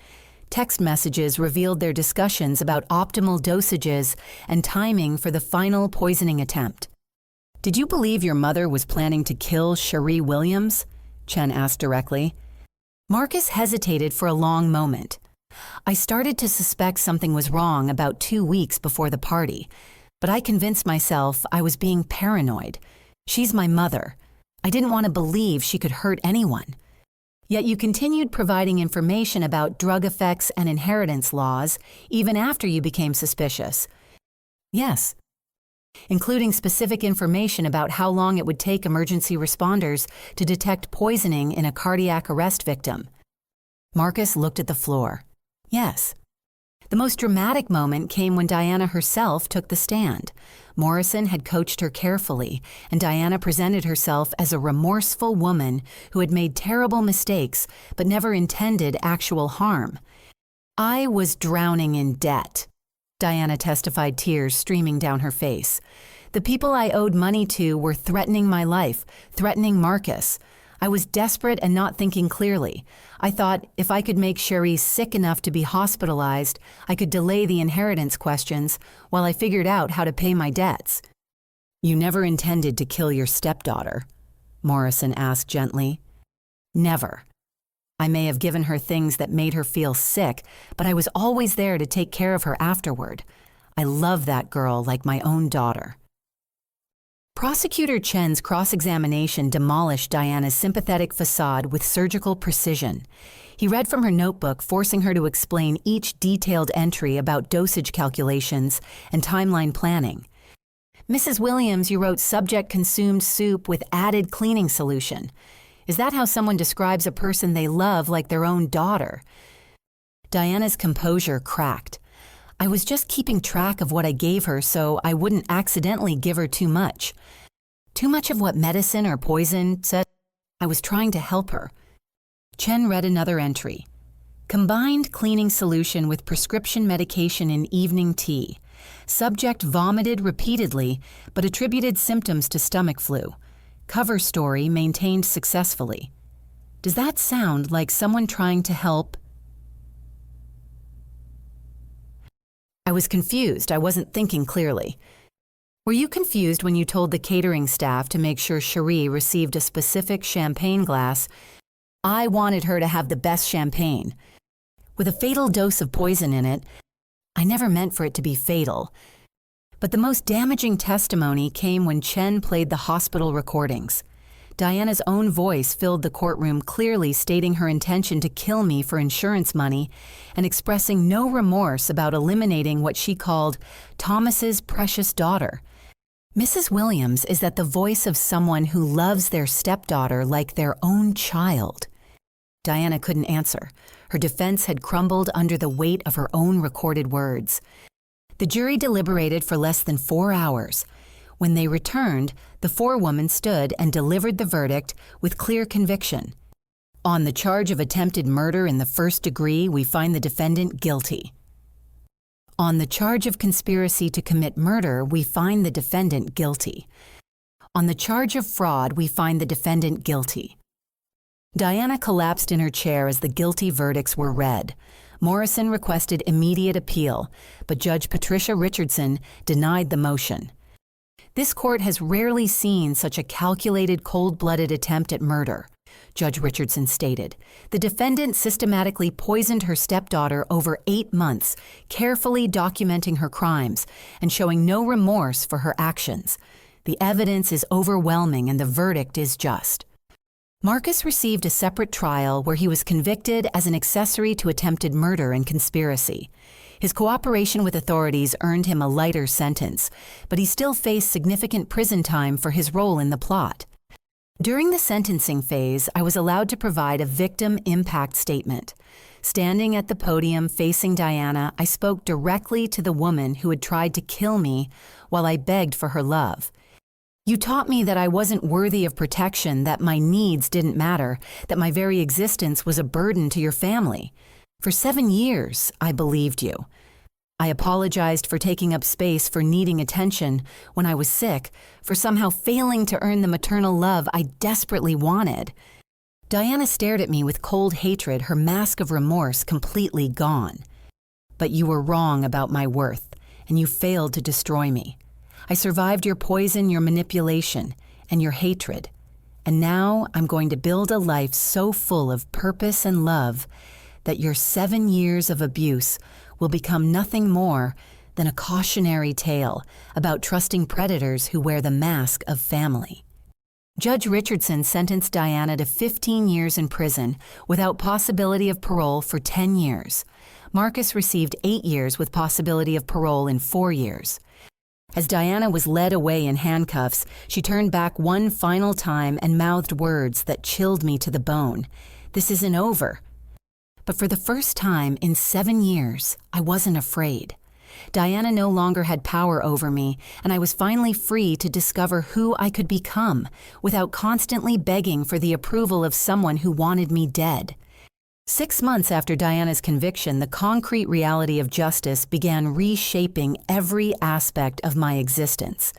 Text messages revealed their discussions about optimal dosages and timing for the final poisoning attempt. "Did you believe your mother was planning to kill Cherie Williams?" Chen asked directly. Marcus hesitated for a long moment. "I started to suspect something was wrong about 2 weeks before the party, but I convinced myself I was being paranoid. She's my mother. I didn't want to believe she could hurt anyone. Yet you continued providing information about drug effects and inheritance laws even after you became suspicious." "Yes," including specific information about how long it would take emergency responders to detect poisoning in a cardiac arrest victim. Marcus looked at the floor. "Yes." The most dramatic moment came when Diana herself took the stand. Morrison had coached her carefully, and Diana presented herself as a remorseful woman who had made terrible mistakes but never intended actual harm. "I was drowning in debt," Diana testified, tears streaming down her face. "The people I owed money to were threatening my life, threatening Marcus. I was desperate and not thinking clearly. I thought if I could make Cherie sick enough to be hospitalized, I could delay the inheritance questions while I figured out how to pay my debts." "You never intended to kill your stepdaughter?" Morrison asked gently. "Never. I may have given her things that made her feel sick, but I was always there to take care of her afterward. I love that girl like my own daughter." Prosecutor Chen's cross-examination demolished Diana's sympathetic facade with surgical precision. He read from her notebook, forcing her to explain each detailed entry about dosage calculations and timeline planning. "Mrs. Williams, you wrote subject consumed soup with added cleaning solution. Is that how someone describes a person they love like their own daughter?" Diana's composure cracked. "I was just keeping track of what I gave her so I wouldn't accidentally give her too much." "Too much of what, medicine or poison?" said. "I was trying to help her." Chen read another entry. "Combined cleaning solution with prescription medication in evening tea. Subject vomited repeatedly, but attributed symptoms to stomach flu. Cover story maintained successfully." Does that sound like someone trying to help? I was confused. I wasn't thinking clearly. "Were you confused when you told the catering staff to make sure Cherie received a specific champagne glass?" "I wanted her to have the best champagne. With a fatal dose of poison in it. I never meant for it to be fatal." But the most damaging testimony came when Chen played the hospital recordings. Diana's own voice filled the courtroom, clearly stating her intention to kill me for insurance money and expressing no remorse about eliminating what she called Thomas's precious daughter. Mrs. Williams is that the voice of someone who loves their stepdaughter like their own child. Diana couldn't answer. Her defense had crumbled under the weight of her own recorded words. The jury deliberated for less than 4 hours. When they returned, the forewoman stood and delivered the verdict with clear conviction. "On the charge of attempted murder in the first degree, we find the defendant guilty. On the charge of conspiracy to commit murder, we find the defendant guilty. On the charge of fraud, we find the defendant guilty." Diana collapsed in her chair as the guilty verdicts were read. Morrison requested immediate appeal, but Judge Patricia Richardson denied the motion. "This court has rarely seen such a calculated, cold-blooded attempt at murder," Judge Richardson stated. "The defendant systematically poisoned her stepdaughter over 8 months, carefully documenting her crimes and showing no remorse for her actions. The evidence is overwhelming and the verdict is just." Marcus received a separate trial where he was convicted as an accessory to attempted murder and conspiracy. His cooperation with authorities earned him a lighter sentence, but he still faced significant prison time for his role in the plot. During the sentencing phase, I was allowed to provide a victim impact statement. Standing at the podium facing Diana, I spoke directly to the woman who had tried to kill me while I begged for her love. "You taught me that I wasn't worthy of protection, that my needs didn't matter, that my very existence was a burden to your family. For 7 years, I believed you. I apologized for taking up space, for needing attention when I was sick, for somehow failing to earn the maternal love I desperately wanted." Diana stared at me with cold hatred, her mask of remorse completely gone. "But you were wrong about my worth, and you failed to destroy me. I survived your poison, your manipulation, and your hatred. And now I'm going to build a life so full of purpose and love that your 7 years of abuse will become nothing more than a cautionary tale about trusting predators who wear the mask of family." Judge Richardson sentenced Diana to 15 years in prison without possibility of parole for 10 years. Marcus received 8 years with possibility of parole in 4 years. As Diana was led away in handcuffs, she turned back one final time and mouthed words that chilled me to the bone. "This isn't over." But for the first time in 7 years, I wasn't afraid. Diana no longer had power over me, and I was finally free to discover who I could become without constantly begging for the approval of someone who wanted me dead. 6 months after Diana's conviction, the concrete reality of justice began reshaping every aspect of my existence.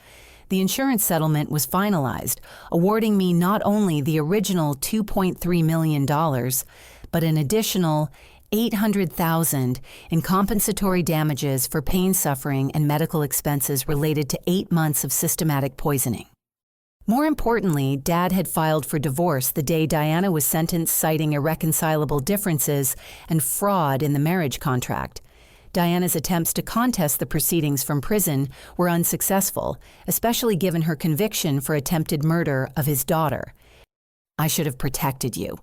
The insurance settlement was finalized, awarding me not only the original $2.3 million, but an additional $800,000 in compensatory damages for pain suffering and medical expenses related to 8 months of systematic poisoning. More importantly, Dad had filed for divorce the day Diana was sentenced, citing irreconcilable differences and fraud in the marriage contract. Diana's attempts to contest the proceedings from prison were unsuccessful, especially given her conviction for attempted murder of his daughter. "I should have protected you,"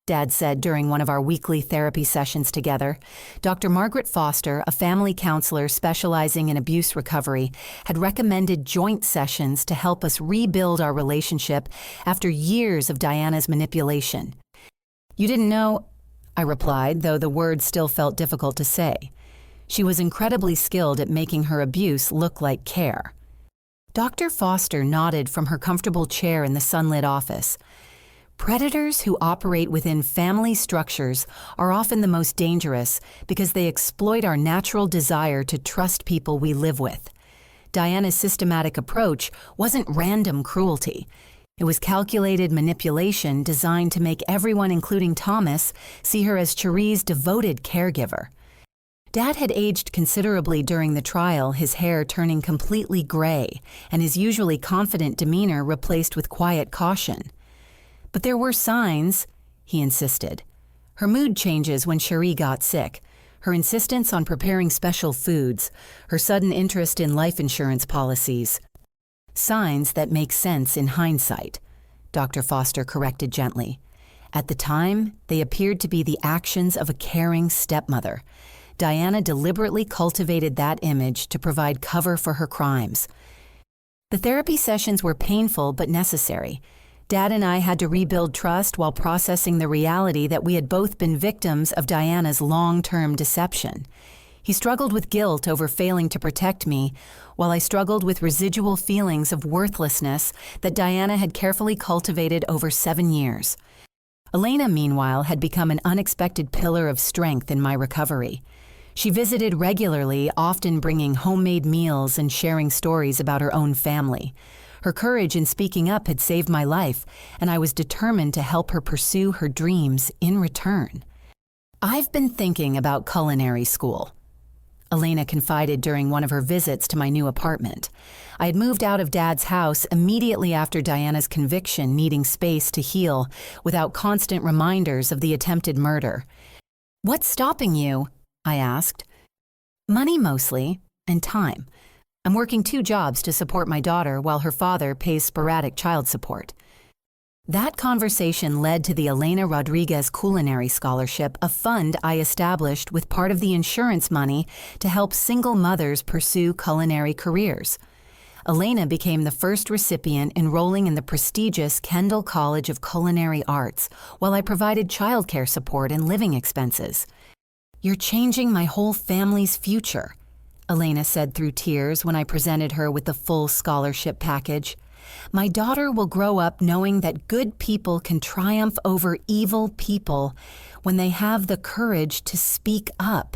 Dad said during one of our weekly therapy sessions together. Dr. Margaret Foster, a family counselor specializing in abuse recovery, had recommended joint sessions to help us rebuild our relationship after years of Diana's manipulation. "You didn't know," I replied, though the words still felt difficult to say. She was incredibly skilled at making her abuse look like care. Dr. Foster nodded from her comfortable chair in the sunlit office. "Predators who operate within family structures are often the most dangerous because they exploit our natural desire to trust people we live with. Diana's systematic approach wasn't random cruelty. It was calculated manipulation designed to make everyone, including Thomas, see her as Cherie's devoted caregiver." Dad had aged considerably during the trial, his hair turning completely gray and his usually confident demeanor replaced with quiet caution. "But there were signs," he insisted. Her mood changes when Cherie got sick, her insistence on preparing special foods, her sudden interest in life insurance policies. "Signs that make sense in hindsight," Dr. Foster corrected gently. "At the time, they appeared to be the actions of a caring stepmother. Diana deliberately cultivated that image to provide cover for her crimes." The therapy sessions were painful but necessary. Dad and I had to rebuild trust while processing the reality that we had both been victims of Diana's long-term deception. He struggled with guilt over failing to protect me, while I struggled with residual feelings of worthlessness that Diana had carefully cultivated over 7 years. Elena, meanwhile, had become an unexpected pillar of strength in my recovery. She visited regularly, often bringing homemade meals and sharing stories about her own family. Her courage in speaking up had saved my life, and I was determined to help her pursue her dreams in return. "I've been thinking about culinary school," Elena confided during one of her visits to my new apartment. I had moved out of Dad's house immediately after Diana's conviction, needing space to heal without constant reminders of the attempted murder. "What's stopping you?" I asked. "Money mostly, and time. I'm working 2 jobs to support my daughter while her father pays sporadic child support." That conversation led to the Elena Rodriguez Culinary Scholarship, a fund I established with part of the insurance money to help single mothers pursue culinary careers. Elena became the first recipient enrolling in the prestigious Kendall College of Culinary Arts, while I provided childcare support and living expenses. "You're changing my whole family's future," Elena said through tears when I presented her with the full scholarship package. "My daughter will grow up knowing that good people can triumph over evil people when they have the courage to speak up."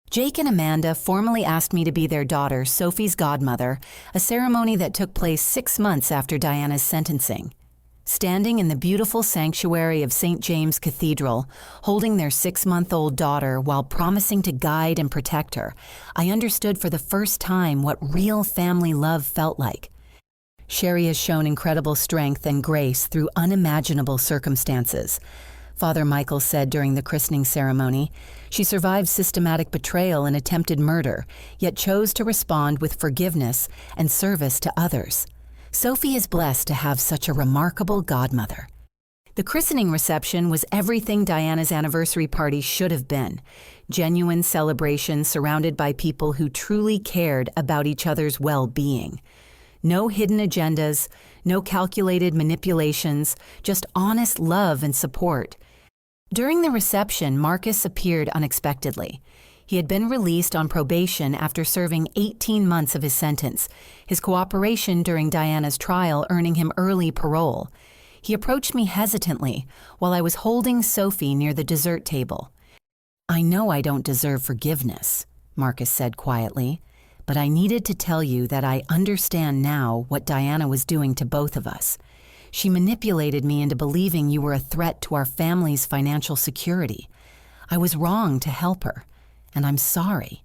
Jake and Amanda formally asked me to be their daughter, Sophie's godmother, a ceremony that took place 6 months after Diana's sentencing. Standing in the beautiful sanctuary of St. James Cathedral, holding their 6-month-old daughter while promising to guide and protect her, I understood for the first time what real family love felt like. Sherry has shown incredible strength and grace through unimaginable circumstances, Father Michael said during the christening ceremony. She survived systematic betrayal and attempted murder, yet chose to respond with forgiveness and service to others. Sophie is blessed to have such a remarkable godmother. The christening reception was everything Diana's anniversary party should have been. Genuine celebration surrounded by people who truly cared about each other's well-being. No hidden agendas, no calculated manipulations, just honest love and support. During the reception, Marcus appeared unexpectedly. He had been released on probation after serving 18 months of his sentence, his cooperation during Diana's trial earning him early parole. He approached me hesitantly while I was holding Sophie near the dessert table. "I know I don't deserve forgiveness," Marcus said quietly, "but I needed to tell you that I understand now what Diana was doing to both of us. She manipulated me into believing you were a threat to our family's financial security. I was wrong to help her, and I'm sorry."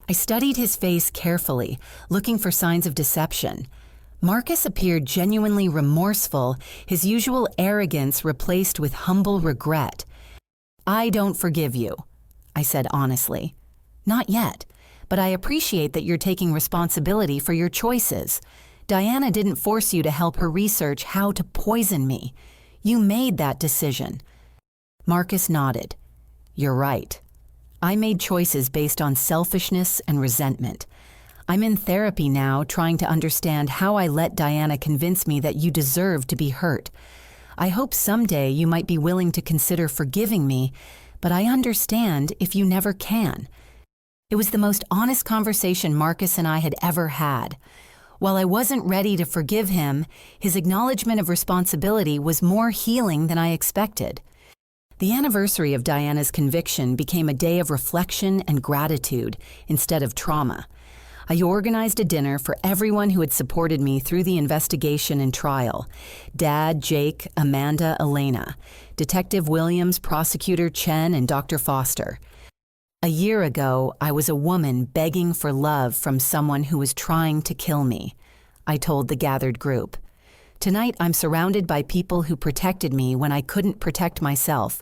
I studied his face carefully, looking for signs of deception. Marcus appeared genuinely remorseful, his usual arrogance replaced with humble regret. "I don't forgive you," I said honestly. Not yet, but I appreciate that you're taking responsibility for your choices. Diana didn't force you to help her research how to poison me. You made that decision." Marcus nodded. "You're right. I made choices based on selfishness and resentment. I'm in therapy now, trying to understand how I let Diana convince me that you deserve to be hurt. I hope someday you might be willing to consider forgiving me, but I understand if you never can." It was the most honest conversation Marcus and I had ever had. While I wasn't ready to forgive him, his acknowledgement of responsibility was more healing than I expected. The anniversary of Diana's conviction became a day of reflection and gratitude instead of trauma. I organized a dinner for everyone who had supported me through the investigation and trial: Dad, Jake, Amanda, Elena, Detective Williams, Prosecutor Chen, and Dr. Foster. A year ago, I was a woman begging for love from someone who was trying to kill me, I told the gathered group. Tonight, I'm surrounded by people who protected me when I couldn't protect myself,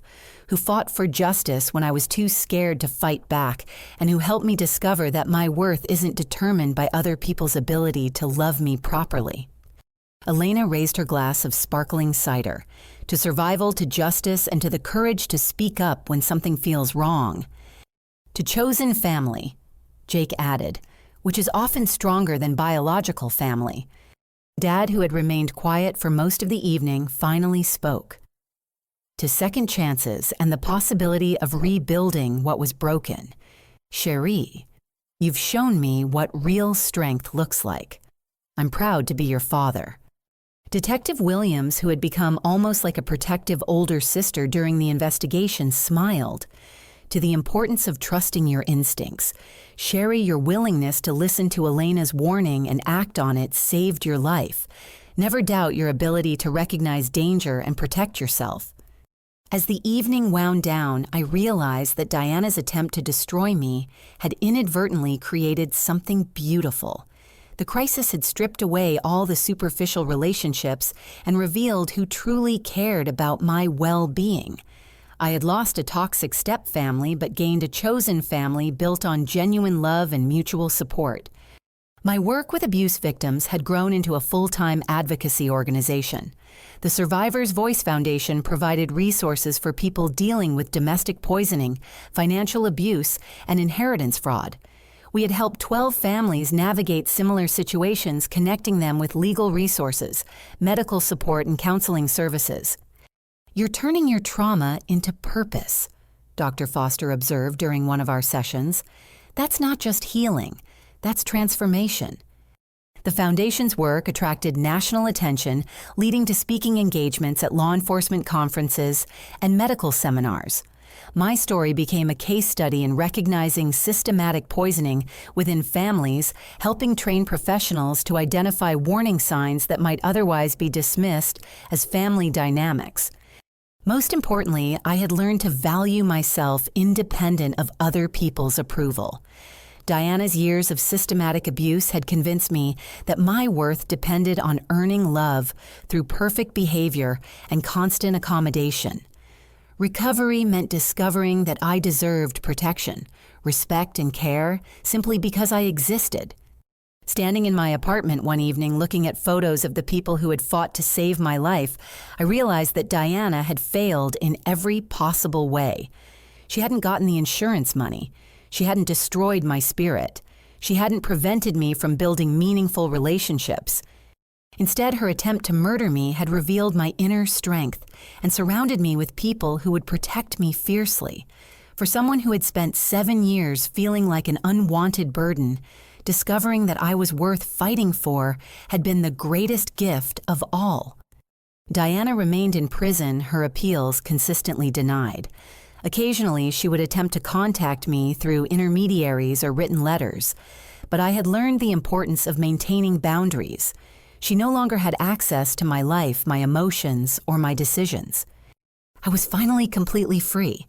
who fought for justice when I was too scared to fight back, and who helped me discover that my worth isn't determined by other people's ability to love me properly. Elena raised her glass of sparkling cider, to survival, to justice, and to the courage to speak up when something feels wrong. To chosen family, Jake added, which is often stronger than biological family. Dad, who had remained quiet for most of the evening, finally spoke. To second chances and the possibility of rebuilding what was broken. Cherie, you've shown me what real strength looks like. I'm proud to be your father. Detective Williams, who had become almost like a protective older sister during the investigation, smiled. To the importance of trusting your instincts. Cherie, your willingness to listen to Elena's warning and act on it saved your life. Never doubt your ability to recognize danger and protect yourself. As the evening wound down, I realized that Diana's attempt to destroy me had inadvertently created something beautiful. The crisis had stripped away all the superficial relationships and revealed who truly cared about my well-being. I had lost a toxic step-family but gained a chosen family built on genuine love and mutual support. My work with abuse victims had grown into a full-time advocacy organization. The Survivors' Voice Foundation provided resources for people dealing with domestic poisoning, financial abuse, and inheritance fraud. We had helped 12 families navigate similar situations, connecting them with legal resources, medical support, and counseling services. "You're turning your trauma into purpose," Dr. Foster observed during one of our sessions. "That's not just healing, that's transformation." The Foundation's work attracted national attention, leading to speaking engagements at law enforcement conferences and medical seminars. My story became a case study in recognizing systematic poisoning within families, helping train professionals to identify warning signs that might otherwise be dismissed as family dynamics. Most importantly, I had learned to value myself independent of other people's approval. Diana's years of systematic abuse had convinced me that my worth depended on earning love through perfect behavior and constant accommodation. Recovery meant discovering that I deserved protection, respect, and care simply because I existed. Standing in my apartment one evening looking at photos of the people who had fought to save my life, I realized that Diana had failed in every possible way. She hadn't gotten the insurance money. She hadn't destroyed my spirit. She hadn't prevented me from building meaningful relationships. Instead, her attempt to murder me had revealed my inner strength and surrounded me with people who would protect me fiercely. For someone who had spent 7 years feeling like an unwanted burden, discovering that I was worth fighting for had been the greatest gift of all. Diana remained in prison, her appeals consistently denied. Occasionally, she would attempt to contact me through intermediaries or written letters, but I had learned the importance of maintaining boundaries. She no longer had access to my life, my emotions, or my decisions. I was finally completely free.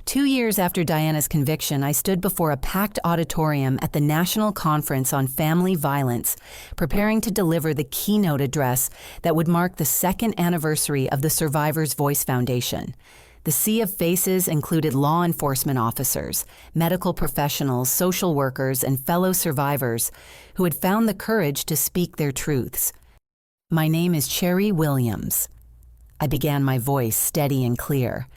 2 years after Diana's conviction, I stood before a packed auditorium at the National Conference on Family Violence, preparing to deliver the keynote address that would mark the 2nd anniversary of the Survivors' Voice Foundation. The sea of faces included law enforcement officers, medical professionals, social workers, and fellow survivors who had found the courage to speak their truths. "My name is Cherry Williams." I began, my voice steady and clear.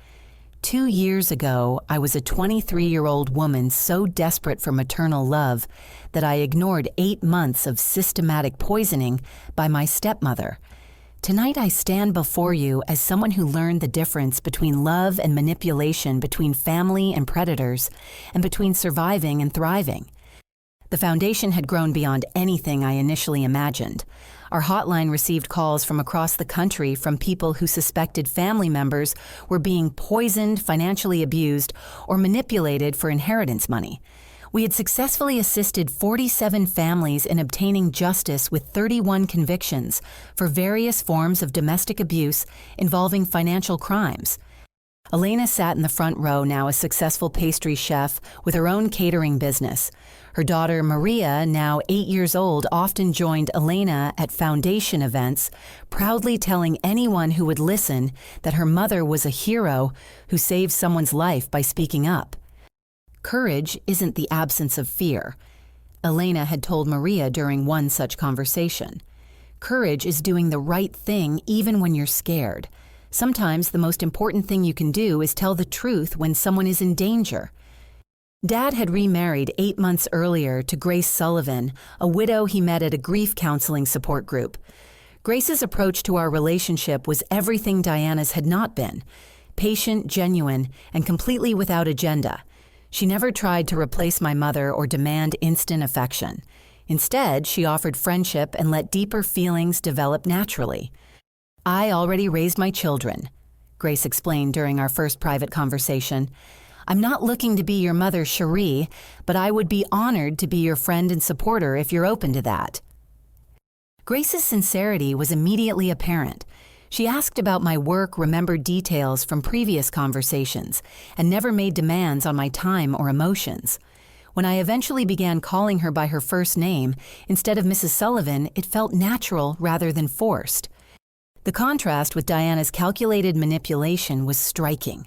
2 years ago, I was a 23-year-old woman so desperate for maternal love that I ignored 8 months of systematic poisoning by my stepmother. Tonight I stand before you as someone who learned the difference between love and manipulation, between family and predators, and between surviving and thriving. The foundation had grown beyond anything I initially imagined. Our hotline received calls from across the country from people who suspected family members were being poisoned, financially abused, or manipulated for inheritance money. We had successfully assisted 47 families in obtaining justice with 31 convictions for various forms of domestic abuse involving financial crimes. Elena sat in the front row, now a successful pastry chef with her own catering business. Her daughter, Maria, now 8 years old, often joined Elena at foundation events, proudly telling anyone who would listen that her mother was a hero who saved someone's life by speaking up. Courage isn't the absence of fear, Elena had told Maria during one such conversation. Courage is doing the right thing even when you're scared. Sometimes the most important thing you can do is tell the truth when someone is in danger. Dad had remarried 8 months earlier to Grace Sullivan, a widow he met at a grief counseling support group. Grace's approach to our relationship was everything Diana's had not been: patient, genuine, and completely without agenda. She never tried to replace my mother or demand instant affection. Instead, she offered friendship and let deeper feelings develop naturally. "I already raised my children," Grace explained during our first private conversation. "I'm not looking to be your mother, Cherie, but I would be honored to be your friend and supporter if you're open to that." Grace's sincerity was immediately apparent. She asked about my work, remembered details from previous conversations, and never made demands on my time or emotions. When I eventually began calling her by her first name, instead of Mrs. Sullivan, it felt natural rather than forced. The contrast with Diana's calculated manipulation was striking.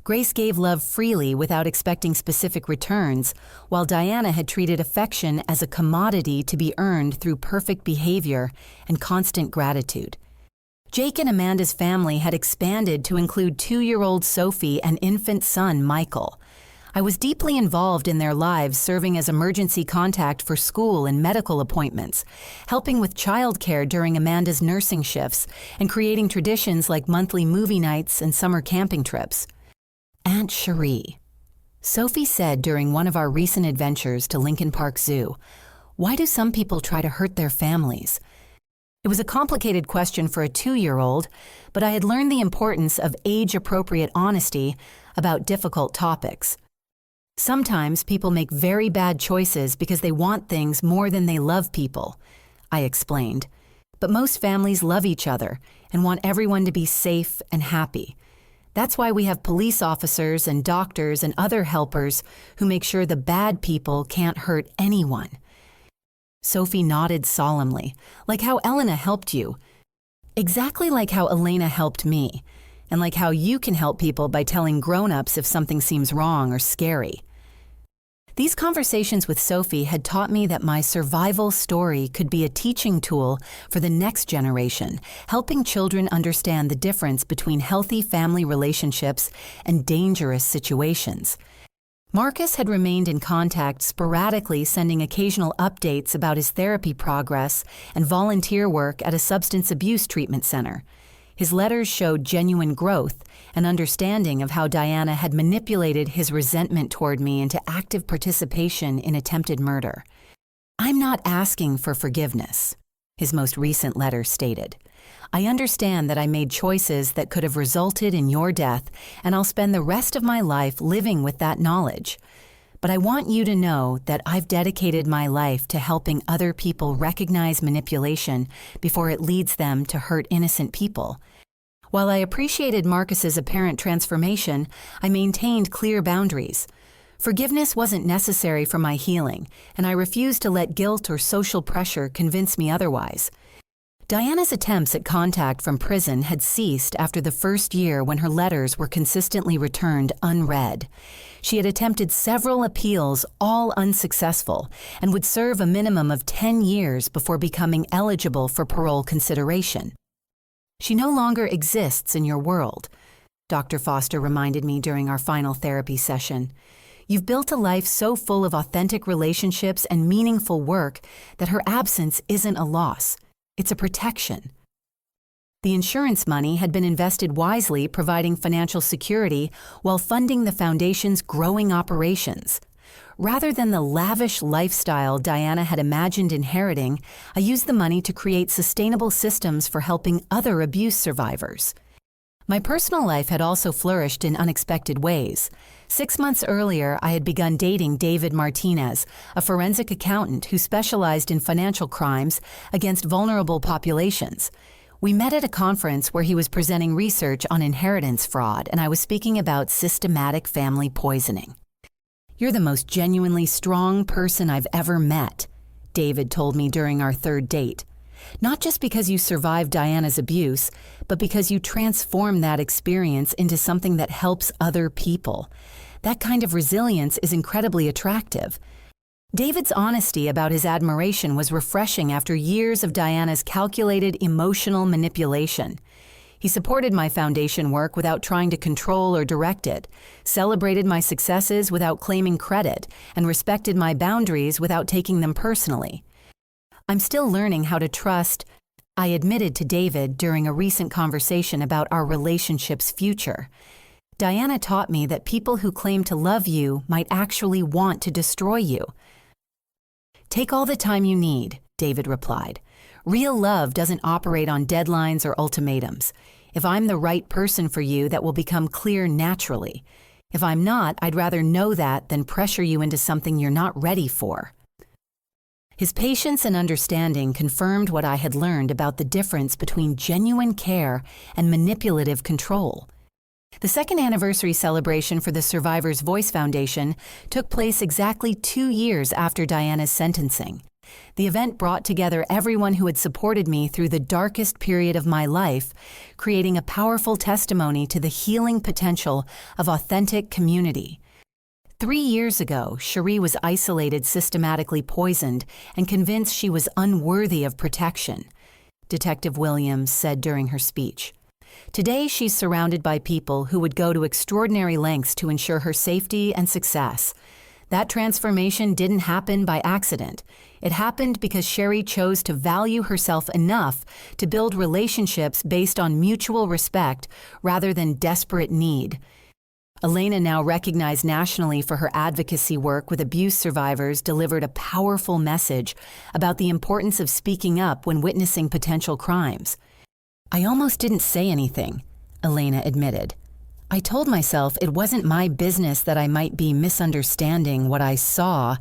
Grace gave love freely without expecting specific returns, while Diana had treated affection as a commodity to be earned through perfect behavior and constant gratitude. Jake and Amanda's family had expanded to include 2-year-old Sophie and infant son Michael. I was deeply involved in their lives, serving as emergency contact for school and medical appointments, helping with childcare during Amanda's nursing shifts, and creating traditions like monthly movie nights and summer camping trips. "Aunt Cherie," Sophie said during one of our recent adventures to Lincoln Park Zoo, "why do some people try to hurt their families?" It was a complicated question for a 2-year-old, but I had learned the importance of age-appropriate honesty about difficult topics. Sometimes people make very bad choices because they want things more than they love people, I explained. But most families love each other and want everyone to be safe and happy. That's why we have police officers and doctors and other helpers who make sure the bad people can't hurt anyone. Sophie nodded solemnly, like how Elena helped you. Exactly like how Elena helped me, and like how you can help people by telling grown-ups if something seems wrong or scary. These conversations with Sophie had taught me that my survival story could be a teaching tool for the next generation, helping children understand the difference between healthy family relationships and dangerous situations. Marcus had remained in contact sporadically, sending occasional updates about his therapy progress and volunteer work at a substance abuse treatment center. His letters showed genuine growth and understanding of how Diana had manipulated his resentment toward me into active participation in attempted murder. "I'm not asking for forgiveness," his most recent letter stated. "I understand that I made choices that could have resulted in your death, and I'll spend the rest of my life living with that knowledge. But I want you to know that I've dedicated my life to helping other people recognize manipulation before it leads them to hurt innocent people." While I appreciated Marcus's apparent transformation, I maintained clear boundaries. Forgiveness wasn't necessary for my healing, and I refused to let guilt or social pressure convince me otherwise. Diana's attempts at contact from prison had ceased after the first year when her letters were consistently returned unread. She had attempted several appeals, all unsuccessful, and would serve a minimum of 10 years before becoming eligible for parole consideration. "She no longer exists in your world," Dr. Foster reminded me during our final therapy session. "You've built a life so full of authentic relationships and meaningful work that her absence isn't a loss. It's a protection." The insurance money had been invested wisely, providing financial security while funding the foundation's growing operations. Rather than the lavish lifestyle Diana had imagined inheriting, I used the money to create sustainable systems for helping other abuse survivors. My personal life had also flourished in unexpected ways. 6 months earlier, I had begun dating David Martinez, a forensic accountant who specialized in financial crimes against vulnerable populations. We met at a conference where he was presenting research on inheritance fraud, and I was speaking about systematic family poisoning. "You're the most genuinely strong person I've ever met," David told me during our third date. "Not just because you survived Diana's abuse, but because you transformed that experience into something that helps other people. That kind of resilience is incredibly attractive." David's honesty about his admiration was refreshing after years of Diana's calculated emotional manipulation. He supported my foundation work without trying to control or direct it, celebrated my successes without claiming credit, and respected my boundaries without taking them personally. "I'm still learning how to trust," I admitted to David during a recent conversation about our relationship's future. "Diana taught me that people who claim to love you might actually want to destroy you." "Take all the time you need," David replied. "Real love doesn't operate on deadlines or ultimatums. If I'm the right person for you, that will become clear naturally. If I'm not, I'd rather know that than pressure you into something you're not ready for." His patience and understanding confirmed what I had learned about the difference between genuine care and manipulative control. The second anniversary celebration for the Survivors' Voice Foundation took place exactly 2 years after Diana's sentencing. The event brought together everyone who had supported me through the darkest period of my life, creating a powerful testimony to the healing potential of authentic community. 3 years ago, Cherie was isolated, systematically poisoned, and convinced she was unworthy of protection, Detective Williams said during her speech. Today, she's surrounded by people who would go to extraordinary lengths to ensure her safety and success. That transformation didn't happen by accident. It happened because Cherie chose to value herself enough to build relationships based on mutual respect rather than desperate need. Elena, now recognized nationally for her advocacy work with abuse survivors, delivered a powerful message about the importance of speaking up when witnessing potential crimes. "I almost didn't say anything," Elena admitted. "I told myself it wasn't my business that I might be misunderstanding what I saw,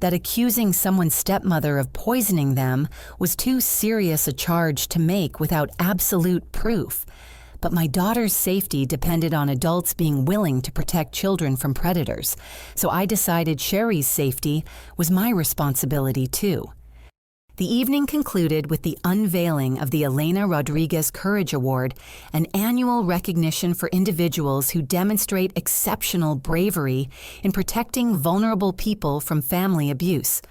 that accusing someone's stepmother of poisoning them was too serious a charge to make without absolute proof. But my daughter's safety depended on adults being willing to protect children from predators, so I decided Cherie's safety was my responsibility too." The evening concluded with the unveiling of the Elena Rodriguez Courage Award, an annual recognition for individuals who demonstrate exceptional bravery in protecting vulnerable people from family abuse.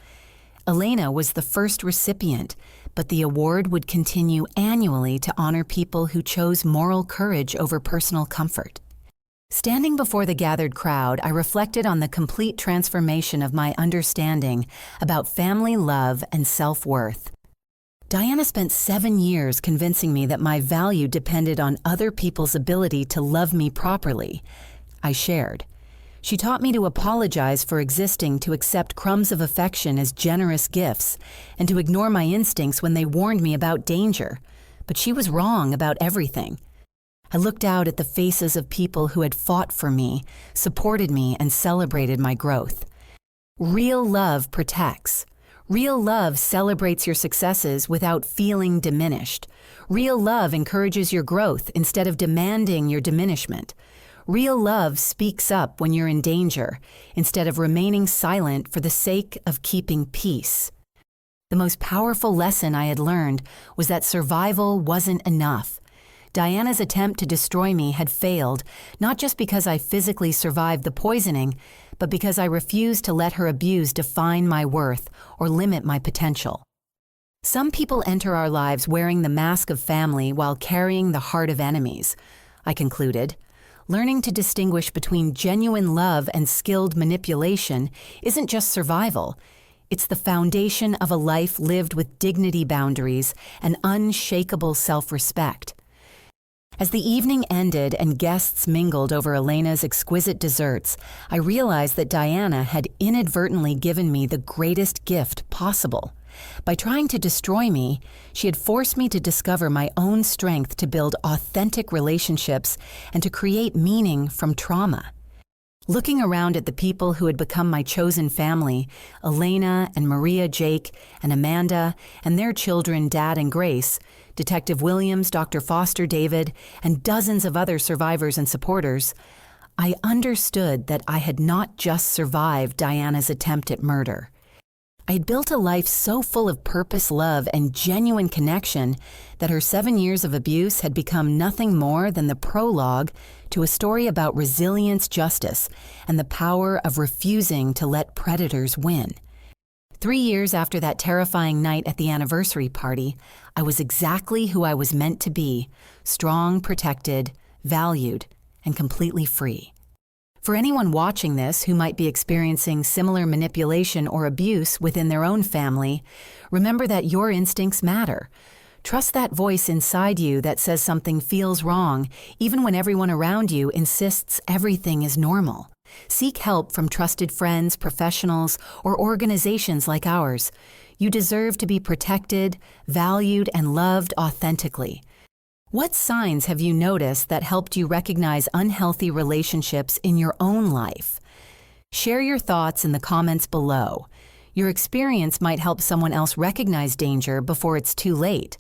Elena was the first recipient, but the award would continue annually to honor people who chose moral courage over personal comfort. Standing before the gathered crowd, I reflected on the complete transformation of my understanding about family love and self-worth. Diana spent 7 years convincing me that my value depended on other people's ability to love me properly. I shared. She taught me to apologize for existing, to accept crumbs of affection as generous gifts, and to ignore my instincts when they warned me about danger. But she was wrong about everything. I looked out at the faces of people who had fought for me, supported me, and celebrated my growth. Real love protects. Real love celebrates your successes without feeling diminished. Real love encourages your growth instead of demanding your diminishment. Real love speaks up when you're in danger instead of remaining silent for the sake of keeping peace. The most powerful lesson I had learned was that survival wasn't enough. Diana's attempt to destroy me had failed, not just because I physically survived the poisoning, but because I refused to let her abuse define my worth or limit my potential. Some people enter our lives wearing the mask of family while carrying the heart of enemies, I concluded. Learning to distinguish between genuine love and skilled manipulation isn't just survival. It's the foundation of a life lived with dignity, boundaries, and unshakable self-respect. As the evening ended and guests mingled over Elena's exquisite desserts, I realized that Diana had inadvertently given me the greatest gift possible. By trying to destroy me, she had forced me to discover my own strength to build authentic relationships and to create meaning from trauma. Looking around at the people who had become my chosen family, Elena and Maria, Jake and Amanda, and their children, Dad and Grace, Detective Williams, Dr. Foster David, and dozens of other survivors and supporters, I understood that I had not just survived Diana's attempt at murder. I had built a life so full of purpose, love, and genuine connection that her 7 years of abuse had become nothing more than the prologue to a story about resilience, justice, and the power of refusing to let predators win. 3 years after that terrifying night at the anniversary party, I was exactly who I was meant to be: strong, protected, valued, and completely free. For anyone watching this who might be experiencing similar manipulation or abuse within their own family, remember that your instincts matter. Trust that voice inside you that says something feels wrong, even when everyone around you insists everything is normal. Seek help from trusted friends, professionals, or organizations like ours. You deserve to be protected, valued, and loved authentically. What signs have you noticed that helped you recognize unhealthy relationships in your own life? Share your thoughts in the comments below. Your experience might help someone else recognize danger before it's too late.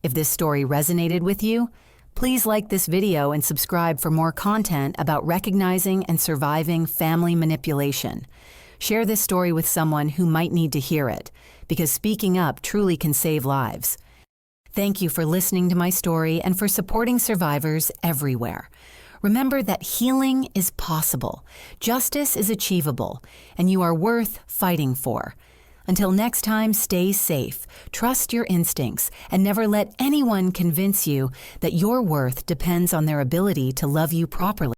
If this story resonated with you, please like this video and subscribe for more content about recognizing and surviving family manipulation. Share this story with someone who might need to hear it, because speaking up truly can save lives. Thank you for listening to my story and for supporting survivors everywhere. Remember that healing is possible, justice is achievable, and you are worth fighting for. Until next time, stay safe, trust your instincts, and never let anyone convince you that your worth depends on their ability to love you properly.